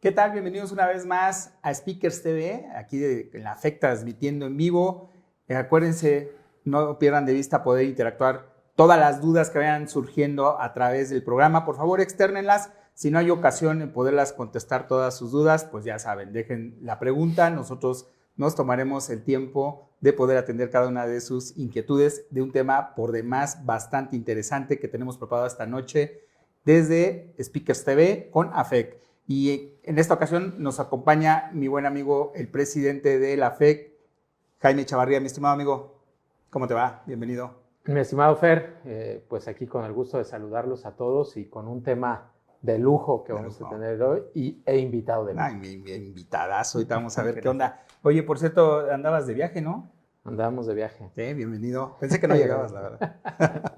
¿Qué tal? Bienvenidos una vez más a Speakers TV, aquí en la FEC transmitiendo en vivo. Acuérdense, no pierdan de vista poder interactuar todas las dudas que vayan surgiendo a través del programa. Por favor, externenlas. Si no hay ocasión en poderlas contestar todas sus dudas, pues ya saben, dejen la pregunta. Nosotros nos tomaremos el tiempo de poder atender cada una de sus inquietudes de un tema por demás bastante interesante que tenemos preparado esta noche desde Speakers TV con AFEC. Y en esta ocasión nos acompaña mi buen amigo, el presidente de la FEC, Jaime Chavarría. Mi estimado amigo, ¿cómo te va? Bienvenido. Mi estimado Fer, pues aquí con el gusto de saludarlos a todos y con un tema de lujo que vamos a tener hoy e invitado de lujo. Invitadazo, ahorita vamos a ver qué onda. Oye, por cierto, andabas de viaje, ¿no? Andamos de viaje. Sí, bienvenido. Pensé que no llegabas, la verdad.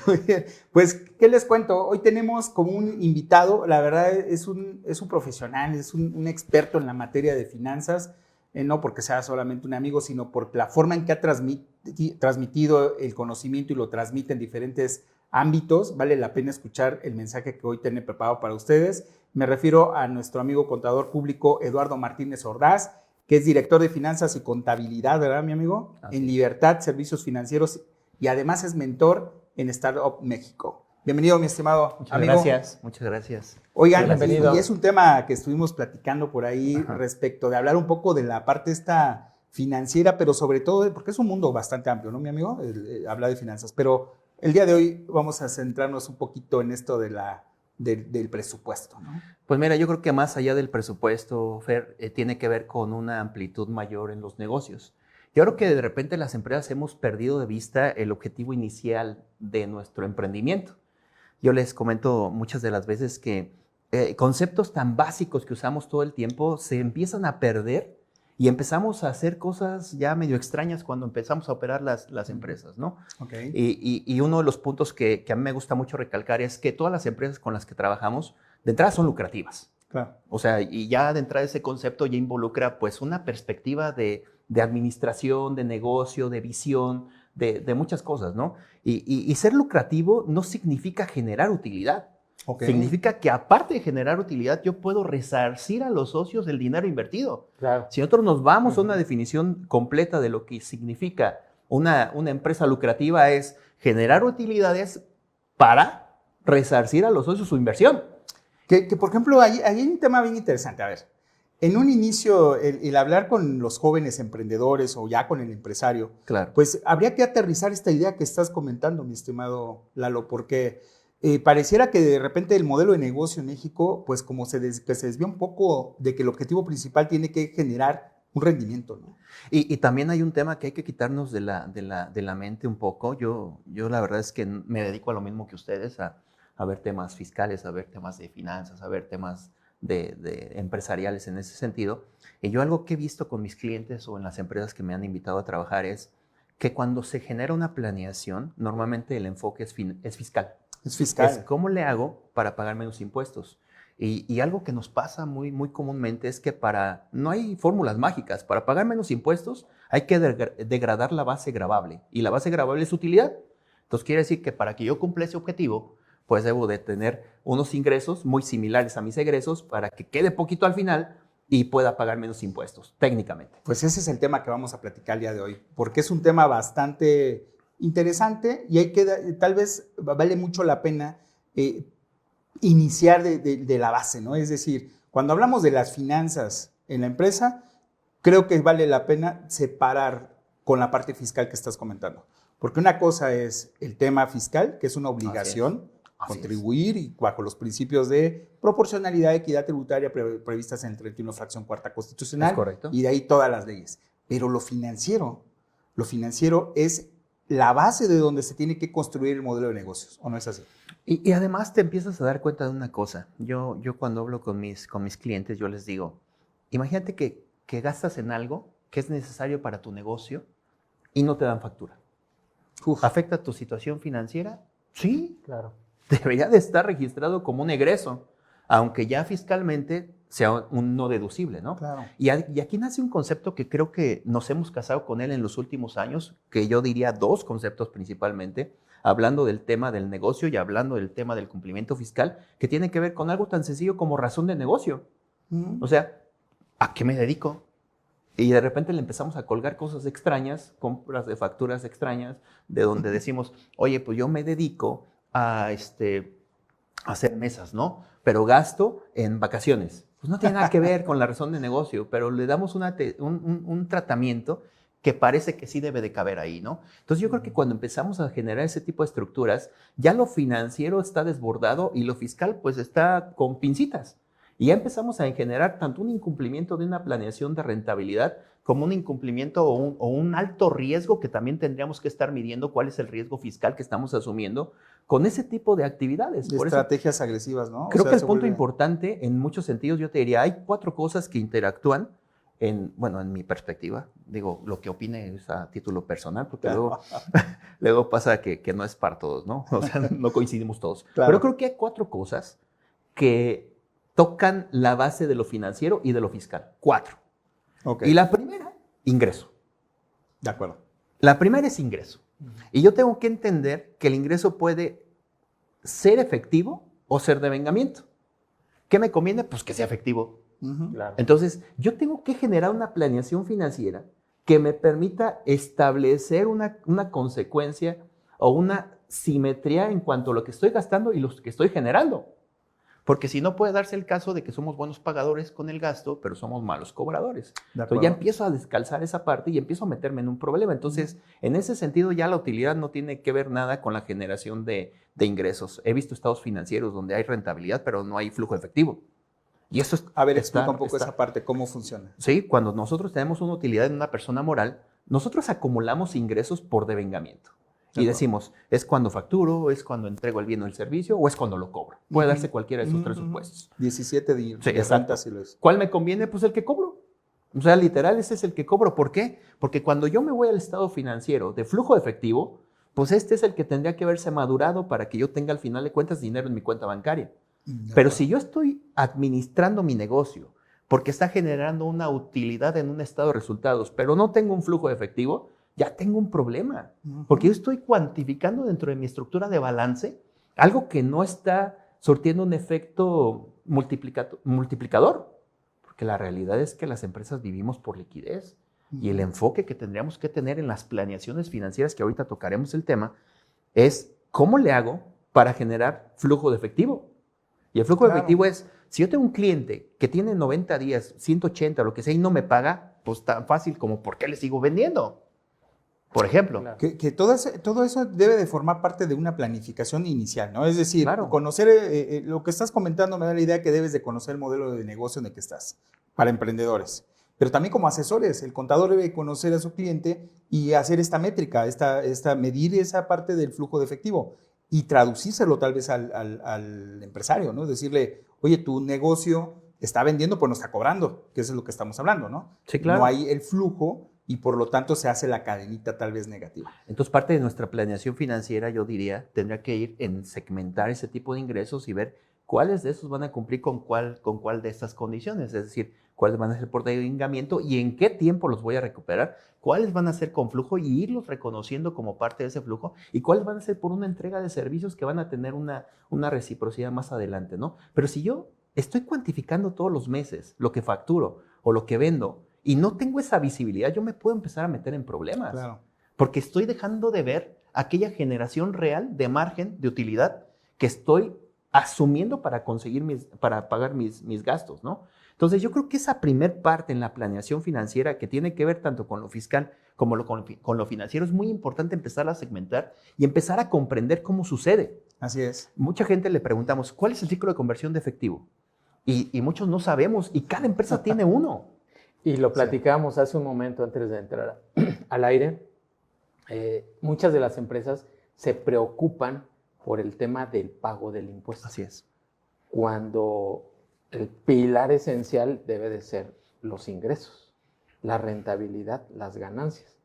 Muy bien. Pues, ¿qué les cuento? Hoy tenemos como un invitado, la verdad es un profesional, es un experto en la materia de finanzas, no porque sea solamente un amigo, sino por la forma en que ha transmitido el conocimiento y lo transmite en diferentes ámbitos. Vale la pena escuchar el mensaje que hoy tiene preparado para ustedes. Me refiero a nuestro amigo contador público Eduardo Martínez Ordaz, que es director de finanzas y contabilidad, ¿verdad, mi amigo? En Libertad Servicios Financieros y además es mentor en Startup México. Bienvenido, mi estimado amigo. Muchas gracias. Oigan, bienvenido. Y es un tema que estuvimos platicando por ahí respecto de hablar un poco de la parte esta financiera, pero sobre todo, porque es un mundo bastante amplio, ¿no, mi amigo? Habla de finanzas, pero el día de hoy vamos a centrarnos un poquito en esto de del presupuesto, ¿no? Pues mira, yo creo que más allá del presupuesto, Fer, tiene que ver con una amplitud mayor en los negocios. Yo creo que de repente las empresas hemos perdido de vista el objetivo inicial de nuestro emprendimiento. Yo les comento muchas de las veces que conceptos tan básicos que usamos todo el tiempo se empiezan a perder y empezamos a hacer cosas ya medio extrañas cuando empezamos a operar las empresas, ¿no? Okay. Y uno de los puntos que a mí me gusta mucho recalcar es que todas las empresas con las que trabajamos, de entrada son lucrativas. Claro. O sea, y ya de entrada ese concepto ya involucra pues una perspectiva de administración, de negocio, de visión, de muchas cosas, ¿no? Y ser lucrativo no significa generar utilidad. Okay. Significa que aparte de generar utilidad, yo puedo resarcir a los socios del dinero invertido. Claro. Si nosotros nos vamos a una definición completa de lo que significa una empresa lucrativa, es generar utilidades para resarcir a los socios su inversión. Que por ejemplo, hay un tema bien interesante. A ver, en un inicio, el hablar con los jóvenes emprendedores o ya con el empresario, Claro. Pues habría que aterrizar esta idea que estás comentando, mi estimado Lalo, porque pareciera que de repente el modelo de negocio en México, pues como que se desvía un poco de que el objetivo principal tiene que generar un rendimiento, ¿no? Y también hay un tema que hay que quitarnos de la mente un poco. Yo la verdad es que me dedico a lo mismo que ustedes, a ver temas fiscales, a ver temas de finanzas, a ver temas de empresariales en ese sentido. Y yo algo que he visto con mis clientes o en las empresas que me han invitado a trabajar es que cuando se genera una planeación, normalmente el enfoque es fiscal. Es fiscal. Es cómo le hago para pagar menos impuestos. Y algo que nos pasa muy, muy comúnmente es que no hay fórmulas mágicas. Para pagar menos impuestos hay que degradar la base gravable. Y la base gravable es utilidad. Entonces quiere decir que para que yo cumpla ese objetivo, pues debo de tener unos ingresos muy similares a mis egresos para que quede poquito al final y pueda pagar menos impuestos, técnicamente. Pues ese es el tema que vamos a platicar el día de hoy, porque es un tema bastante interesante y tal vez vale mucho la pena iniciar de la base, ¿no? Es decir, cuando hablamos de las finanzas en la empresa, creo que vale la pena separar con la parte fiscal que estás comentando, porque una cosa es el tema fiscal, que es una obligación, contribuir y bajo los principios de proporcionalidad, equidad tributaria previstas en el 31 fracción cuarta constitucional. Es correcto. Y de ahí todas las leyes. Pero lo financiero es la base de donde se tiene que construir el modelo de negocios, ¿o no es así? Y además te empiezas a dar cuenta de una cosa. Yo cuando hablo con mis clientes, yo les digo, imagínate que gastas en algo que es necesario para tu negocio y no te dan factura. ¿Afecta tu situación financiera? Sí, claro. Debería de estar registrado como un egreso, aunque ya fiscalmente sea un no deducible, ¿no? Claro. Y aquí nace un concepto que creo que nos hemos casado con él en los últimos años, que yo diría dos conceptos principalmente, hablando del tema del negocio y hablando del tema del cumplimiento fiscal, que tiene que ver con algo tan sencillo como razón de negocio. O sea, ¿a qué me dedico? Y de repente le empezamos a colgar cosas extrañas, compras de facturas extrañas, de donde decimos, oye, pues yo me dedico a hacer mesas, ¿no? Pero gasto en vacaciones. Pues no tiene nada que ver con la razón de negocio, pero le damos un tratamiento que parece que sí debe de caber ahí, ¿no? Entonces yo creo que cuando empezamos a generar ese tipo de estructuras, ya lo financiero está desbordado y lo fiscal pues está con pincitas. Y ya empezamos a generar tanto un incumplimiento de una planeación de rentabilidad como un incumplimiento o un alto riesgo que también tendríamos que estar midiendo cuál es el riesgo fiscal que estamos asumiendo con ese tipo de actividades. De estrategias agresivas, ¿no? Creo que el punto importante, en muchos sentidos, yo te diría, hay 4 cosas que interactúan en mi perspectiva. Digo, lo que opine es a título personal, porque luego pasa que no es para todos, ¿no? O sea, no coincidimos todos. Claro. Pero creo que hay 4 cosas que tocan la base de lo financiero y de lo fiscal. 4. Okay. Y la primera, ingreso. De acuerdo. La primera es ingreso. Y yo tengo que entender que el ingreso puede ser efectivo o ser devengamiento. ¿Qué me conviene? Pues que sea efectivo. Claro. Entonces, yo tengo que generar una planeación financiera que me permita establecer una consecuencia o una simetría en cuanto a lo que estoy gastando y lo que estoy generando. Porque si no, puede darse el caso de que somos buenos pagadores con el gasto, pero somos malos cobradores. Entonces ya empiezo a descalzar esa parte y empiezo a meterme en un problema. Entonces, en ese sentido, ya la utilidad no tiene que ver nada con la generación de ingresos. He visto estados financieros donde hay rentabilidad, pero no hay flujo efectivo. Y eso es... A ver, explica un poco esa parte, ¿cómo funciona? Sí, cuando nosotros tenemos una utilidad en una persona moral, nosotros acumulamos ingresos por devengamiento. Y decimos, ¿es cuando facturo, es cuando entrego el bien o el servicio o es cuando lo cobro? Puede darse cualquiera de esos 3 supuestos. 17 días. Sí, exacto. ¿Cuál me conviene? Pues el que cobro. O sea, literal, ese es el que cobro. ¿Por qué? Porque cuando yo me voy al estado financiero de flujo de efectivo, pues este es el que tendría que haberse madurado para que yo tenga al final de cuentas dinero en mi cuenta bancaria. Pero si yo estoy administrando mi negocio porque está generando una utilidad en un estado de resultados, pero no tengo un flujo de efectivo, ya tengo un problema, porque yo estoy cuantificando dentro de mi estructura de balance algo que no está surtiendo un efecto multiplicador, porque la realidad es que las empresas vivimos por liquidez y el enfoque que tendríamos que tener en las planeaciones financieras, que ahorita tocaremos el tema, es cómo le hago para generar flujo de efectivo. Y el flujo de efectivo es, si yo tengo un cliente que tiene 90 días, 180, lo que sea, y no me paga, pues tan fácil como ¿por qué le sigo vendiendo? Por ejemplo. Claro. Que todo eso debe de formar parte de una planificación inicial, ¿no? Es decir, conocer lo que estás comentando me da la idea que debes de conocer el modelo de negocio en el que estás, para emprendedores. Pero también como asesores, el contador debe conocer a su cliente y hacer esta métrica, medir esa parte del flujo de efectivo y traducírselo tal vez al empresario, ¿no? Decirle, oye, tu negocio está vendiendo, pues no está cobrando, que eso es lo que estamos hablando, ¿no? Sí, claro. No hay el flujo y por lo tanto se hace la cadenita tal vez negativa. Entonces, parte de nuestra planeación financiera, yo diría, tendría que ir en segmentar ese tipo de ingresos y ver cuáles de esos van a cumplir con cuál de estas condiciones. Es decir, cuáles van a ser por devengamiento y en qué tiempo los voy a recuperar, cuáles van a ser con flujo y irlos reconociendo como parte de ese flujo y cuáles van a ser por una entrega de servicios que van a tener una reciprocidad más adelante, ¿no? Pero si yo estoy cuantificando todos los meses lo que facturo o lo que vendo, y no tengo esa visibilidad, yo me puedo empezar a meter en problemas. Claro. Porque estoy dejando de ver aquella generación real de margen de utilidad que estoy asumiendo para para pagar mis gastos, ¿no? Entonces, yo creo que esa primer parte en la planeación financiera que tiene que ver tanto con lo fiscal como con lo financiero es muy importante empezar a segmentar y empezar a comprender cómo sucede. Así es. Mucha gente le preguntamos, ¿cuál es el ciclo de conversión de efectivo? Y muchos no sabemos y cada empresa tiene uno. Y lo platicábamos hace un momento antes de entrar al aire. Muchas de las empresas se preocupan por el tema del pago del impuesto. Así es. Cuando el pilar esencial debe de ser los ingresos, la rentabilidad, las ganancias.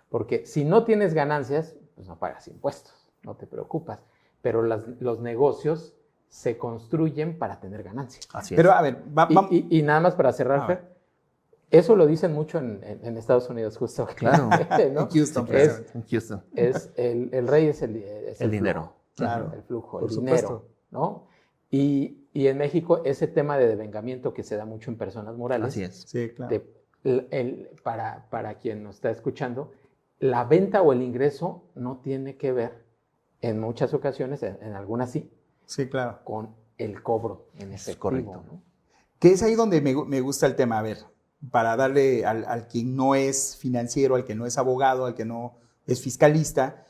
Porque si no tienes ganancias, pues no pagas impuestos, no te preocupas. Pero los negocios se construyen para tener ganancias. Así es. Pero a ver, y nada más para cerrar, Fer, eso lo dicen mucho en Estados Unidos, justo. Claro. ¿no? En Houston. En Houston. El rey es el dinero. Flujo, claro. el flujo, Por el dinero, supuesto. ¿no? Y Y en México, ese tema de devengamiento que se da mucho en personas morales, Así es. Sí, claro. para quien nos está escuchando, la venta o el ingreso no tiene que ver, en muchas ocasiones, en algunas sí, Sí, claro. con el cobro en efectivo. correcto. ¿no? Que es ahí donde me gusta el tema. A ver, para darle al que no es financiero, al que no es abogado, al que no es fiscalista,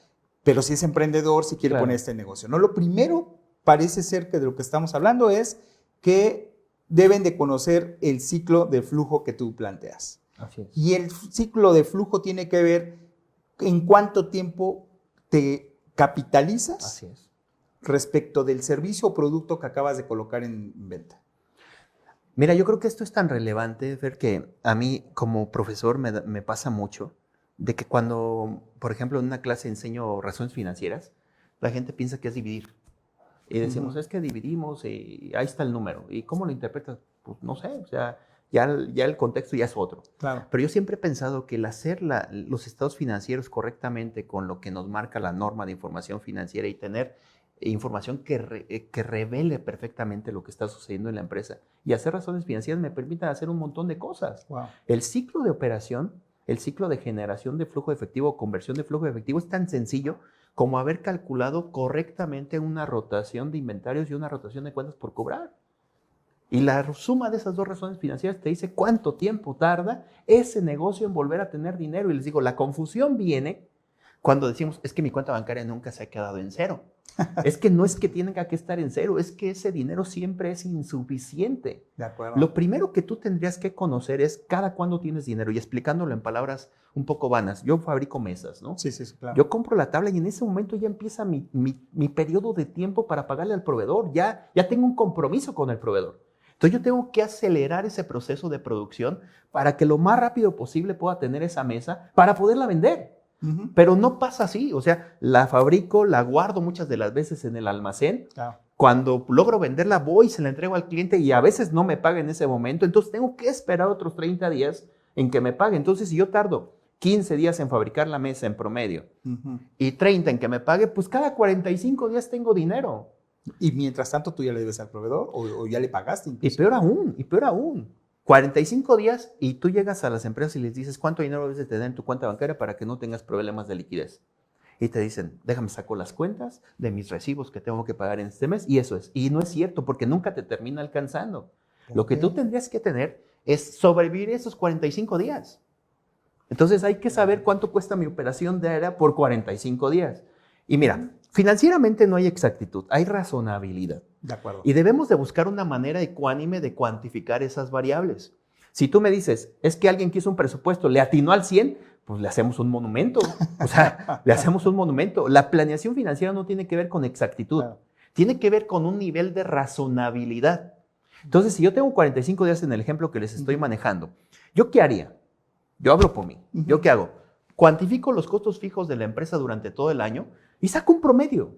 pero si es emprendedor, si quiere Claro. poner este negocio, ¿no? Lo primero parece ser que de lo que estamos hablando es que deben de conocer el ciclo de flujo que tú planteas. Así es. Y el ciclo de flujo tiene que ver en cuánto tiempo te capitalizas Así es. respecto del servicio o producto que acabas de colocar en venta. Mira, yo creo que esto es tan relevante, Fer, que a mí como profesor me pasa mucho de que cuando, por ejemplo, en una clase enseño razones financieras, la gente piensa que es dividir. Y decimos, es que dividimos y ahí está el número. ¿Y cómo lo interpretas? Pues no sé, o sea, ya el contexto ya es otro. Claro. Pero yo siempre he pensado que el hacer los estados financieros correctamente con lo que nos marca la norma de información financiera y tener información que revele perfectamente lo que está sucediendo en la empresa y hacer razones financieras me permitan hacer un montón de cosas. Wow. El ciclo de operación, el ciclo de generación de flujo de efectivo, conversión de flujo de efectivo es tan sencillo como haber calculado correctamente una rotación de inventarios y una rotación de cuentas por cobrar. Y la suma de esas dos razones financieras te dice cuánto tiempo tarda ese negocio en volver a tener dinero. Y les digo, la confusión viene cuando decimos, es que mi cuenta bancaria nunca se ha quedado en cero. Es que no es que tenga que estar en cero, es que ese dinero siempre es insuficiente. De acuerdo. Lo primero que tú tendrías que conocer es cada cuándo tienes dinero, y explicándolo en palabras un poco vanas. Yo fabrico mesas, ¿no? Sí, claro. Yo compro la tabla y en ese momento ya empieza mi periodo de tiempo para pagarle al proveedor. Ya tengo un compromiso con el proveedor. Entonces yo tengo que acelerar ese proceso de producción para que lo más rápido posible pueda tener esa mesa para poderla vender. Uh-huh. Pero no pasa así, o sea, la fabrico, la guardo muchas de las veces en el almacén. Claro. Cuando logro venderla, voy y se la entrego al cliente y a veces no me paga en ese momento. Entonces tengo que esperar otros 30 días en que me pague. Entonces, si yo tardo 15 días en fabricar la mesa en promedio y 30 en que me pague, pues cada 45 días tengo dinero. Y mientras tanto, ¿tú ya le debes al proveedor o ya le pagaste incluso? Y peor aún. 45 días y tú llegas a las empresas y les dices cuánto dinero debes de tener en tu cuenta bancaria para que no tengas problemas de liquidez. Y te dicen, déjame saco las cuentas de mis recibos que tengo que pagar en este mes. Y eso es. Y no es cierto porque nunca te termina alcanzando. Okay. Lo que tú tendrías que tener es sobrevivir esos 45 días. Entonces hay que saber cuánto cuesta mi operación diaria por 45 días. Y mira, financieramente no hay exactitud, hay razonabilidad. De acuerdo. Y debemos de buscar una manera ecuánime de cuantificar esas variables. Si tú me dices, es que alguien quiso un presupuesto, le atinó al 100, pues le hacemos un monumento. O sea, le hacemos un monumento. La planeación financiera no tiene que ver con exactitud, claro. Tiene que ver con un nivel de razonabilidad. Entonces, si yo tengo 45 días en el ejemplo que les estoy manejando, ¿yo qué haría? Yo hablo por mí. ¿Yo qué hago? Cuantifico los costos fijos de la empresa durante todo el año y saco un promedio.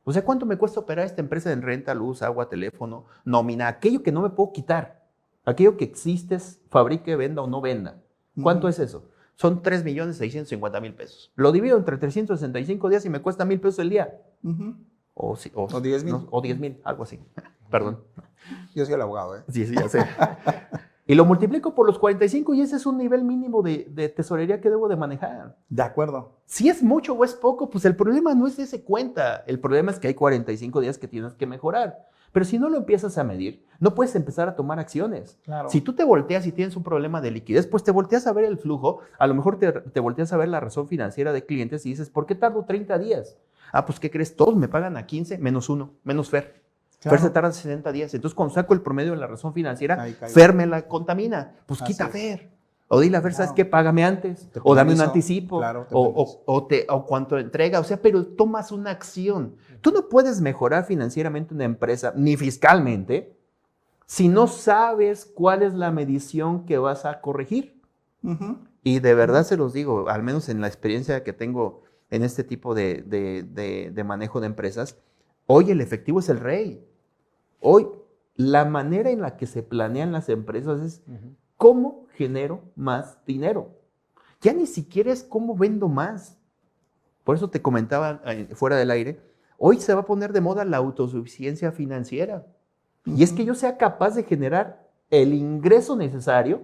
O sea, ¿cuánto me cuesta operar esta empresa en renta, luz, agua, teléfono, nómina? Aquello que no me puedo quitar. Aquello que existes, fabrique, venda o no venda. ¿Cuánto es eso? Son 3.650.000 pesos. Lo divido entre 365 días y me cuesta 1,000 pesos el día. O 10,000. No, o 10,000, algo así. Perdón. Yo soy el abogado, ¿eh? Sí, ya sé. Y lo multiplico por los 45 y ese es un nivel mínimo de tesorería que debo de manejar. De acuerdo. Si es mucho o es poco, pues el problema no es de ese cuenta. El problema es que hay 45 días que tienes que mejorar. Pero si no lo empiezas a medir, no puedes empezar a tomar acciones. Claro. Si tú te volteas y tienes un problema de liquidez, pues te volteas a ver el flujo, a lo mejor te volteas a ver la razón financiera de clientes y dices, ¿por qué tardo 30 días? Ah, pues ¿qué crees? Todos me pagan a 15 menos 1, menos Fer. Claro. Fer se tarda 60 días. Entonces, cuando saco el promedio de la razón financiera, Fer me la contamina. Pues quita Fer. O dile a Fer, ¿sabes qué? Págame antes. O dame un anticipo. Claro, o cuánto entrega. O sea, pero tomas una acción. Tú no puedes mejorar financieramente una empresa, ni fiscalmente, si no sabes cuál es la medición que vas a corregir. Y de verdad se los digo, al menos en la experiencia que tengo en este tipo de manejo de empresas, hoy el efectivo es el rey. Hoy la manera en la que se planean las empresas es cómo genero más dinero. Ya ni siquiera es cómo vendo más. Por eso te comentaba fuera del aire, hoy se va a poner de moda la autosuficiencia financiera. Y es que yo sea capaz de generar el ingreso necesario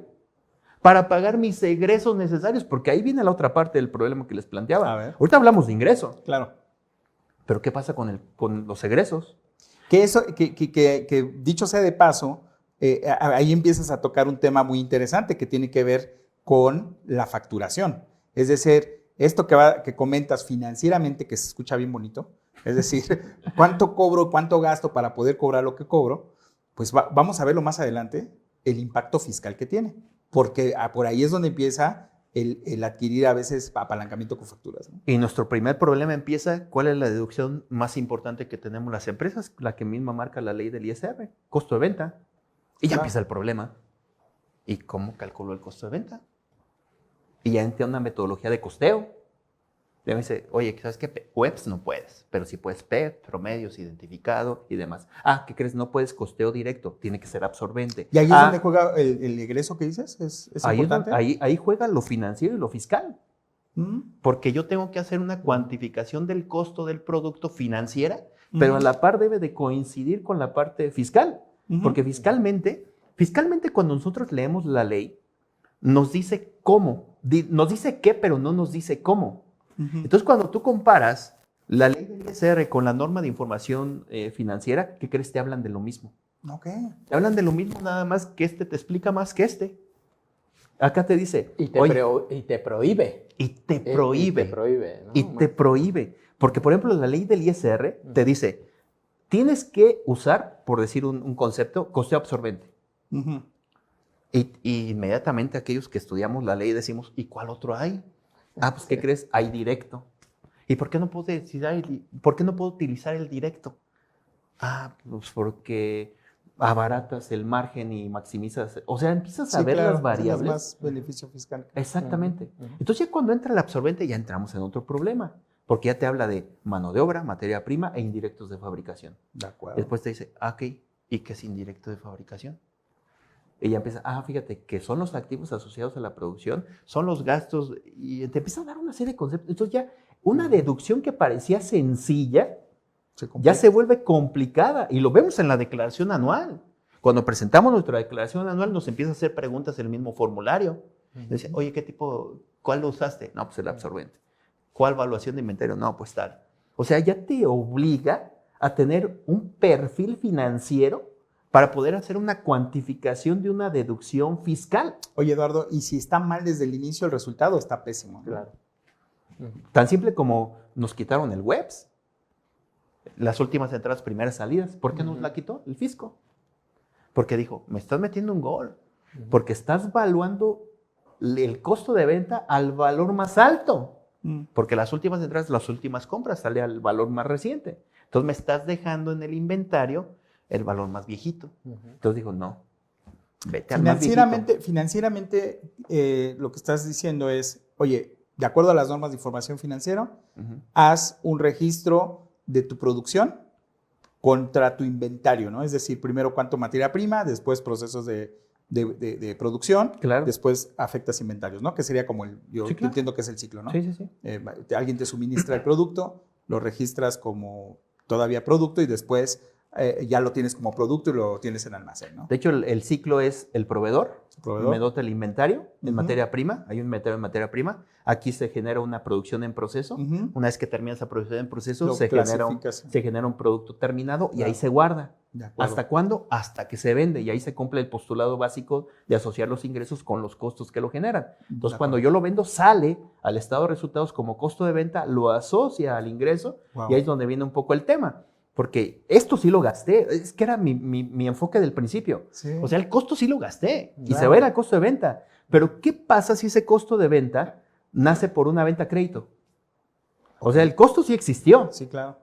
para pagar mis egresos necesarios, porque ahí viene la otra parte del problema que les planteaba. A ver. Ahorita hablamos de ingreso, Claro. pero ¿qué pasa con los egresos? Que dicho sea de paso, ahí empiezas a tocar un tema muy interesante que tiene que ver con la facturación. Es decir, esto que comentas financieramente, que se escucha bien bonito, es decir, cuánto cobro, cuánto gasto para poder cobrar lo que cobro, pues vamos a verlo más adelante, el impacto fiscal que tiene, porque por ahí es donde empieza el adquirir a veces apalancamiento con facturas, ¿no? Y nuestro primer problema empieza, ¿cuál es la deducción más importante que tenemos las empresas? La que misma marca la ley del ISR, costo de venta. Y ya empieza el problema. ¿Y cómo calculo el costo de venta? Y ya entra una metodología de costeo. Ya me dice, oye, ¿sabes qué? Webs no puedes, pero sí puedes PEP, promedios, identificado y demás. ¿Qué crees? No puedes costeo directo, tiene que ser absorbente. Y ahí es donde juega el egreso que dices, ¿es importante? Ahí juega lo financiero y lo fiscal. Porque yo tengo que hacer una cuantificación del costo del producto financiera, pero a la par debe de coincidir con la parte fiscal. Porque fiscalmente cuando nosotros leemos la ley, nos dice cómo, nos dice qué, pero no nos dice cómo. Entonces, cuando tú comparas la ley del ISR con la norma de información financiera, ¿qué crees? Te hablan de lo mismo. Okay. Te hablan de lo mismo, nada más que te explica más que este. Acá te dice... Y te prohíbe. Y te prohíbe. ¿No? Y te prohíbe. Porque, por ejemplo, la ley del ISR te dice, tienes que usar, por decir un concepto, costeo absorbente. Y inmediatamente aquellos que estudiamos la ley decimos, ¿y cuál otro hay? Pues ¿qué crees? Hay directo. ¿Y por qué no puedo utilizar el directo? Pues porque abaratas el margen y maximizas. O sea, empiezas a ver las variables. Más beneficio fiscal. Exactamente. Entonces ya cuando entra el absorbente ya entramos en otro problema. Porque ya te habla de mano de obra, materia prima e indirectos de fabricación. De acuerdo. Después te dice, ok, ¿y qué es indirecto de fabricación? Y ya empieza, fíjate, que son los activos asociados a la producción, son los gastos, y te empieza a dar una serie de conceptos. Entonces ya una deducción que parecía sencilla, ya se vuelve complicada. Y lo vemos en la declaración anual. Cuando presentamos nuestra declaración anual, nos empieza a hacer preguntas en el mismo formulario. Dice, oye, ¿cuál lo usaste? No, pues el absorbente. ¿Cuál evaluación de inventario? No, pues tal. O sea, ya te obliga a tener un perfil financiero para poder hacer una cuantificación de una deducción fiscal. Oye, Eduardo, y si está mal desde el inicio, el resultado está pésimo, ¿no? Claro. Tan simple como nos quitaron el WEBS, las últimas entradas, primeras salidas. ¿Por qué nos la quitó? El fisco. Porque dijo, me estás metiendo un gol, porque estás valuando el costo de venta al valor más alto. Porque las últimas entradas, las últimas compras, sale al valor más reciente. Entonces me estás dejando en el inventario el valor más viejito. Entonces digo, no, vete al más viejito. Financieramente, lo que estás diciendo es, oye, de acuerdo a las normas de información financiera, haz un registro de tu producción contra tu inventario, ¿no? Es decir, primero cuánto materia prima, después procesos de producción, claro. Después afectas inventarios, ¿no? Que sería como yo entiendo que es el ciclo, ¿no? Sí. Alguien te suministra el producto, lo registras como todavía producto y después ya lo tienes como producto y lo tienes en almacén, ¿no? De hecho, el ciclo es el proveedor me dota el inventario en materia prima, hay un inventario en materia prima, aquí se genera una producción en proceso, una vez que termina esa producción en proceso, se genera un producto terminado y ahí se guarda. ¿Hasta cuándo? Hasta que se vende y ahí se cumple el postulado básico de asociar los ingresos con los costos que lo generan. Entonces, cuando yo lo vendo, sale al estado de resultados como costo de venta, lo asocia al ingreso y ahí es donde viene un poco el tema. Porque esto sí lo gasté, es que era mi enfoque del principio. Sí. O sea, el costo sí lo gasté y se va a ir al costo de venta. Pero, ¿qué pasa si ese costo de venta nace por una venta a crédito? O sea, el costo sí existió. Sí, claro.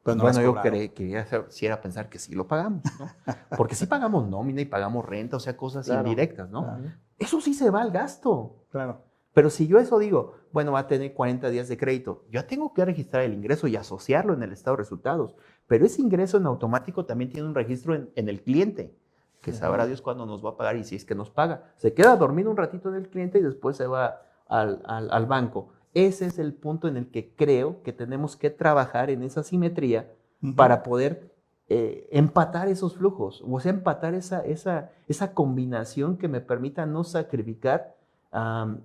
Pero no yo quisiera pensar que sí lo pagamos, ¿no? Porque sí pagamos nómina y pagamos renta, o sea, cosas indirectas, ¿no? Claro. Eso sí se va al gasto. Claro. Pero si yo eso digo, bueno, va a tener 40 días de crédito, yo tengo que registrar el ingreso y asociarlo en el estado de resultados. Pero ese ingreso en automático también tiene un registro en el cliente, que sabrá Dios cuándo nos va a pagar y si es que nos paga. Se queda dormido un ratito en el cliente y después se va al banco. Ese es el punto en el que creo que tenemos que trabajar en esa simetría para poder empatar esos flujos, o sea, empatar esa combinación que me permita no sacrificar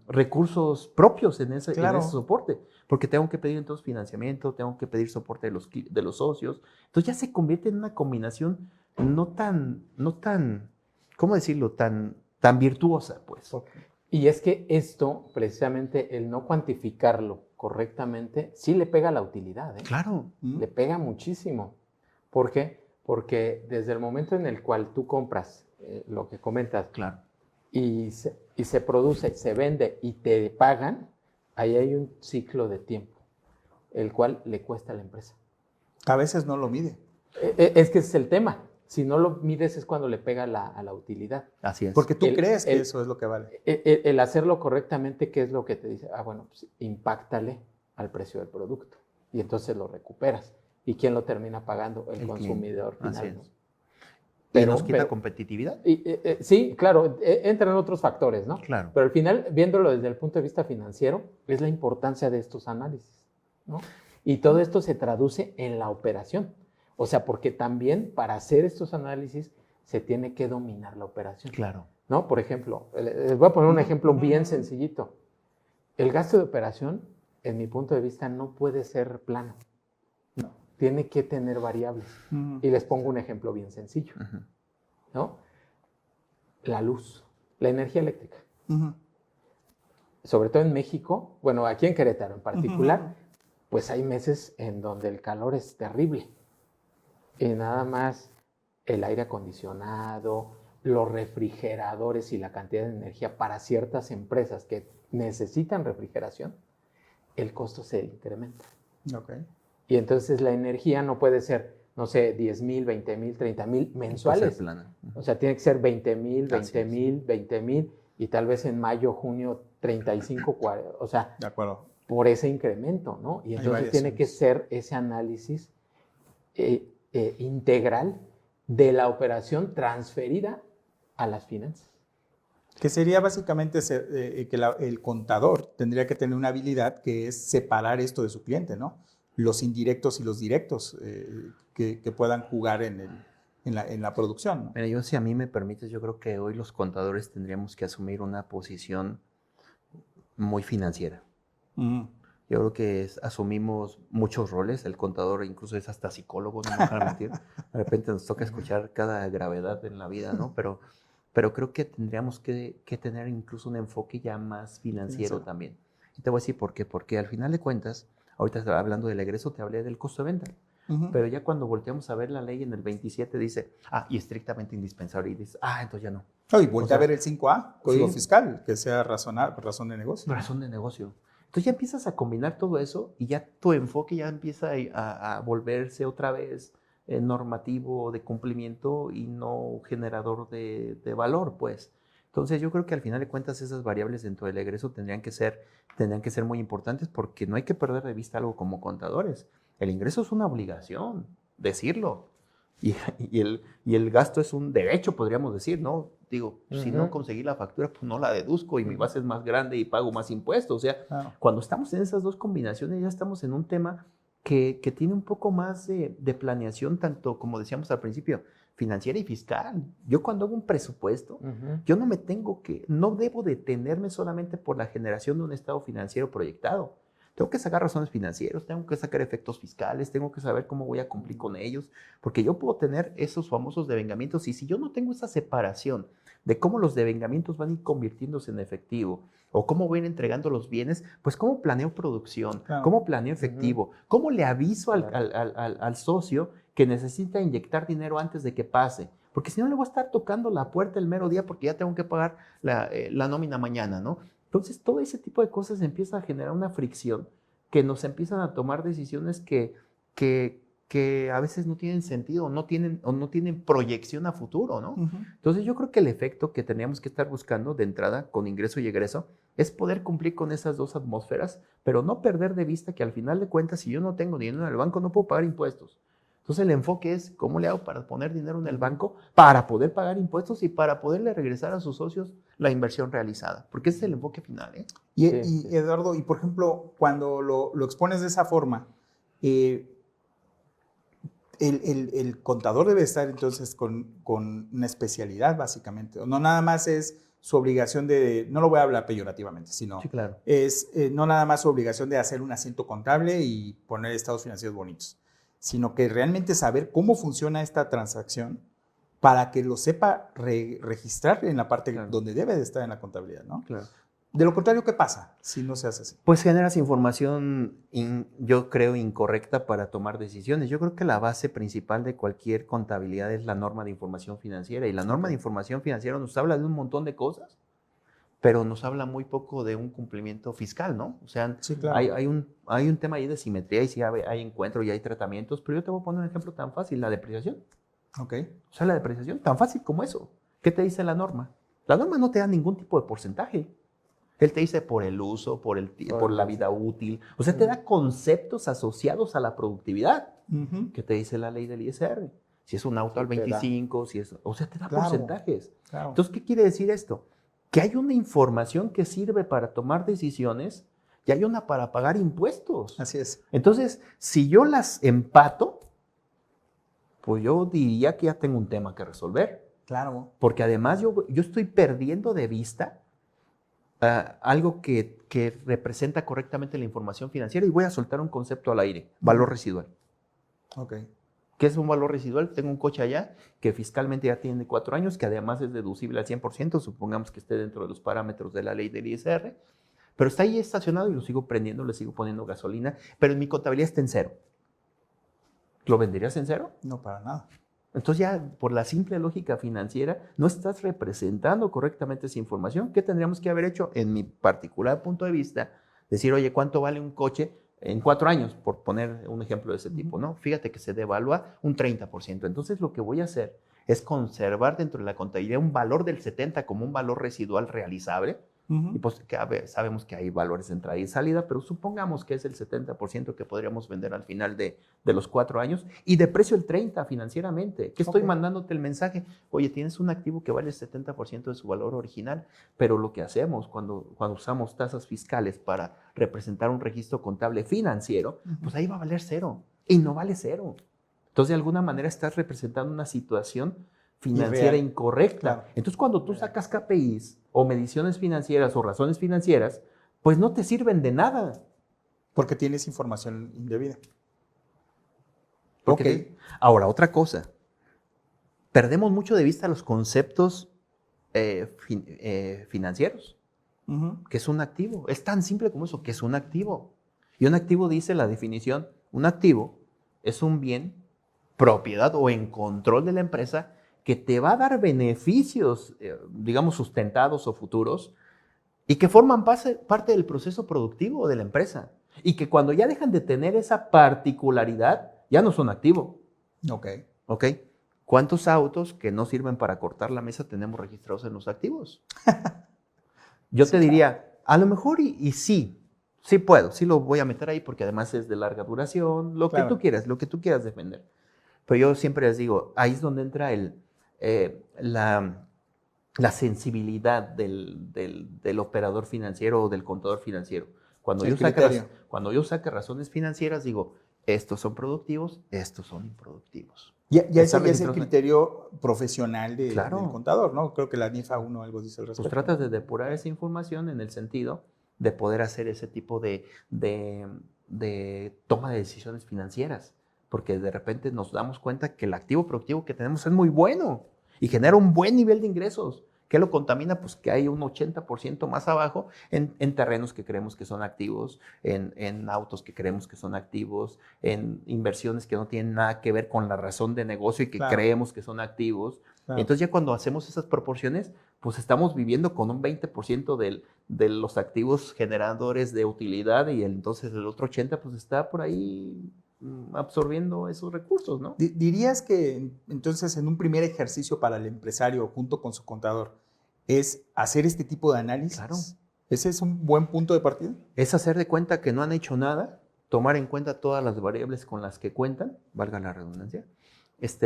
recursos propios en ese soporte, porque tengo que pedir entonces financiamiento, tengo que pedir soporte de los socios, entonces ya se convierte en una combinación no tan, ¿cómo decirlo?, tan virtuosa, pues. Y es que esto, precisamente, el no cuantificarlo correctamente, sí le pega a la utilidad, ¿eh? Claro. Le pega muchísimo. ¿Por qué? Porque desde el momento en el cual tú compras lo que comentas, claro, y se produce, se vende y te pagan, ahí hay un ciclo de tiempo, el cual le cuesta a la empresa. A veces no lo mide. Es que ese es el tema. Si no lo mides es cuando le pega a la utilidad. Así es. Porque tú crees que eso es lo que vale. El hacerlo correctamente, ¿qué es lo que te dice? Bueno, pues impáctale al precio del producto. Y entonces lo recuperas. ¿Y quién lo termina pagando? El consumidor final. Así es. ¿No? Pero nos quita competitividad. Sí, claro, entran otros factores, ¿no? Claro. Pero al final, viéndolo desde el punto de vista financiero, es la importancia de estos análisis, ¿no? Y todo esto se traduce en la operación. O sea, porque también para hacer estos análisis se tiene que dominar la operación. Claro. ¿No? Por ejemplo, les voy a poner un ejemplo bien sencillito. El gasto de operación, en mi punto de vista, no puede ser plano. No. Tiene que tener variables. Y les pongo un ejemplo bien sencillo. ¿No? La luz, la energía eléctrica. Sobre todo en México, bueno, aquí en Querétaro en particular, pues hay meses en donde el calor es terrible. Y nada más el aire acondicionado, los refrigeradores y la cantidad de energía para ciertas empresas que necesitan refrigeración, el costo se incrementa. Okay. Y entonces la energía no puede ser, no sé, 10,000, 20,000, 30,000 mensuales. Plana. O sea, tiene que ser 20,000, 20,000, 20,000 y tal vez en mayo, junio, 35, 40. O sea, de acuerdo, por ese incremento, ¿no? Y entonces tiene que ser ese análisis integral de la operación transferida a las finanzas. Que sería básicamente que el contador tendría que tener una habilidad que es separar esto de su cliente, ¿no? Los indirectos y los directos que puedan jugar en la producción, ¿no? Mira, yo, si a mí me permites, yo creo que hoy los contadores tendríamos que asumir una posición muy financiera. Yo creo que asumimos muchos roles. El contador incluso es hasta psicólogo, no me van a mentir. De repente nos toca escuchar cada gravedad en la vida, ¿no? Pero creo que tendríamos que tener incluso un enfoque ya más financiero también. Y te voy a decir por qué. Porque al final de cuentas, ahorita hablando del egreso, te hablé del costo de venta. Pero ya cuando volteamos a ver la ley en el 27 dice, y estrictamente indispensable. Y dices, entonces ya no. Y voltea a ver el 5A, Código Fiscal, que sea razón de negocio. Razón de negocio. Entonces ya empiezas a combinar todo eso y ya tu enfoque ya empieza a volverse otra vez normativo de cumplimiento y no generador de valor, pues. Entonces yo creo que al final de cuentas esas variables dentro del egreso tendrían que ser muy importantes porque no hay que perder de vista algo como contadores. El ingreso es una obligación, decirlo. Y el gasto es un derecho, podríamos decir, ¿no? Digo, si no conseguí la factura, pues no la deduzco y mi base es más grande y pago más impuestos. O sea, cuando estamos en esas dos combinaciones ya estamos en un tema que tiene un poco más de planeación, tanto como decíamos al principio, financiera y fiscal. Yo cuando hago un presupuesto, yo no debo detenerme solamente por la generación de un estado financiero proyectado. Tengo que sacar razones financieras, tengo que sacar efectos fiscales, tengo que saber cómo voy a cumplir con ellos, porque yo puedo tener esos famosos devengamientos y si yo no tengo esa separación de cómo los devengamientos van a ir convirtiéndose en efectivo o cómo voy a ir entregando los bienes, pues cómo planeo producción, cómo planeo efectivo, cómo le aviso al socio que necesita inyectar dinero antes de que pase, porque si no le voy a estar tocando la puerta el mero día porque ya tengo que pagar la nómina mañana, ¿no? Entonces, todo ese tipo de cosas empieza a generar una fricción que nos empiezan a tomar decisiones que a veces no tienen sentido o no tienen proyección a futuro, ¿no? Entonces, yo creo que el efecto que teníamos que estar buscando de entrada con ingreso y egreso es poder cumplir con esas dos atmósferas, pero no perder de vista que al final de cuentas, si yo no tengo dinero en el banco, no puedo pagar impuestos. Entonces el enfoque es cómo le hago para poner dinero en el banco para poder pagar impuestos y para poderle regresar a sus socios la inversión realizada, porque ese es el enfoque final, ¿eh? Y Eduardo, y por ejemplo, cuando lo expones de esa forma, El contador debe estar entonces con una especialidad, básicamente. No nada más es su obligación de, no lo voy a hablar peyorativamente, sino Sí, claro. es no nada más su obligación de hacer un asiento contable y poner estados financieros bonitos, sino que realmente saber cómo funciona esta transacción para que lo sepa registrar en la parte Claro. donde debe de estar en la contabilidad, ¿no? Claro. De lo contrario, ¿qué pasa si no se hace así? Pues generas información, yo creo, incorrecta para tomar decisiones. Yo creo que la base principal de cualquier contabilidad es la norma de información financiera. Y la norma de información financiera nos habla de un montón de cosas, pero nos habla muy poco de un cumplimiento fiscal, ¿no? O sea, Sí, claro. hay un tema ahí de simetría y sí hay encuentro y hay tratamientos, pero yo te voy a poner un ejemplo tan fácil, la depreciación. Ok. O sea, la depreciación, tan fácil como eso. ¿Qué te dice la norma? La norma no te da ningún tipo de porcentaje. Él te dice por el uso, por la vida útil. O sea, te da conceptos asociados a la productividad. Ujú. ¿Qué te dice la ley del ISR? Si es un auto al Sí, te da. 25, si es... O sea, te da Claro. porcentajes. Claro. Entonces, ¿qué quiere decir esto? Que hay una información que sirve para tomar decisiones y hay una para pagar impuestos. Así es. Entonces, si yo las empato, pues yo diría que ya tengo un tema que resolver. Claro. Porque además yo estoy perdiendo de vista algo que representa correctamente la información financiera y voy a soltar un concepto al aire, valor residual. Ok. ¿Qué es un valor residual? Tengo un coche allá que fiscalmente ya tiene 4 años, que además es deducible al 100%, supongamos que esté dentro de los parámetros de la ley del ISR, pero está ahí estacionado y lo sigo prendiendo, le sigo poniendo gasolina, pero en mi contabilidad está en cero. ¿Lo venderías en cero? No, para nada. Entonces ya por la simple lógica financiera no estás representando correctamente esa información. ¿Qué tendríamos que haber hecho? En mi particular punto de vista, decir, oye, ¿cuánto vale un coche en 4 años? Por poner un ejemplo de ese tipo, ¿no? Fíjate que se devalúa un 30%. Entonces lo que voy a hacer es conservar dentro de la contabilidad un valor del 70% como un valor residual realizable. Ujú. Y pues sabemos que hay valores de entrada y salida, pero supongamos que es el 70% que podríamos vender al final de los 4 años y de precio el 30% financieramente. ¿Qué estoy Ok. mandándote el mensaje? Oye, tienes un activo que vale el 70% de su valor original, pero lo que hacemos cuando usamos tasas fiscales para representar un registro contable financiero, pues ahí va a valer cero y no vale cero. Entonces, de alguna manera estás representando una situación financiera Irreal. incorrecta. Claro. Entonces, cuando tú sacas KPIs o mediciones financieras o razones financieras, pues no te sirven de nada. Porque tienes información indebida. Porque ahora, otra cosa. Perdemos mucho de vista los conceptos financieros, Ujú. que es un activo. Es tan simple como eso, que es un activo. Y un activo dice la definición, un activo es un bien, propiedad o en control de la empresa que te va a dar beneficios, digamos, sustentados o futuros, y que forman parte del proceso productivo de la empresa. Y que cuando ya dejan de tener esa particularidad, ya no son activo. Ok. ¿Ok? ¿Cuántos autos que no sirven para cortar la mesa tenemos registrados en los activos? Yo Sí, te diría, a lo mejor y sí puedo, sí lo voy a meter ahí porque además es de larga duración, lo Claro. que tú quieras defender. Pero yo siempre les digo, ahí es donde entra la sensibilidad del operador financiero o del contador financiero. Cuando El yo criterio. saque razones financieras, digo, estos son productivos, estos son improductivos. Ya ese Está ya es el registrado. criterio profesional Claro. del contador, ¿no? Creo que la NIFA 1 algo dice al Pues respecto. tratas de depurar esa información en el sentido de poder hacer ese tipo de toma de decisiones financieras, porque de repente nos damos cuenta que el activo productivo que tenemos es muy bueno y genera un buen nivel de ingresos. ¿Qué lo contamina? Pues que hay un 80% más abajo en terrenos que creemos que son activos, en autos que creemos que son activos, en inversiones que no tienen nada que ver con la razón de negocio y que Claro. creemos que son activos. Claro. Entonces ya cuando hacemos esas proporciones, pues estamos viviendo con un 20% de los activos generadores de utilidad y entonces el otro 80% pues está por ahí absorbiendo esos recursos, ¿no? ¿Dirías que entonces en un primer ejercicio para el empresario junto con su contador es hacer este tipo de análisis? Claro. ¿Ese es un buen punto de partida? Es hacer de cuenta que no han hecho nada, tomar en cuenta todas las variables con las que cuentan, valga la redundancia,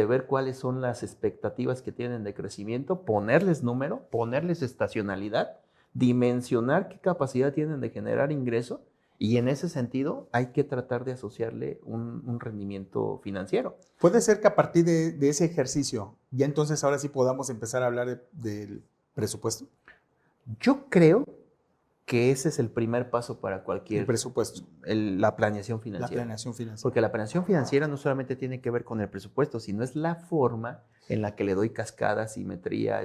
ver cuáles son las expectativas que tienen de crecimiento, ponerles número, ponerles estacionalidad, dimensionar qué capacidad tienen de generar ingreso Y en ese sentido hay que tratar de asociarle un rendimiento financiero. Puede ser que a partir de ese ejercicio, ya entonces ahora sí podamos empezar a hablar del presupuesto. Yo creo que ese es el primer paso para cualquier... El presupuesto. La planeación La financiera. planeación financiera. Porque la planeación financiera no solamente tiene que ver con el presupuesto, sino es la forma en la que le doy cascada, simetría,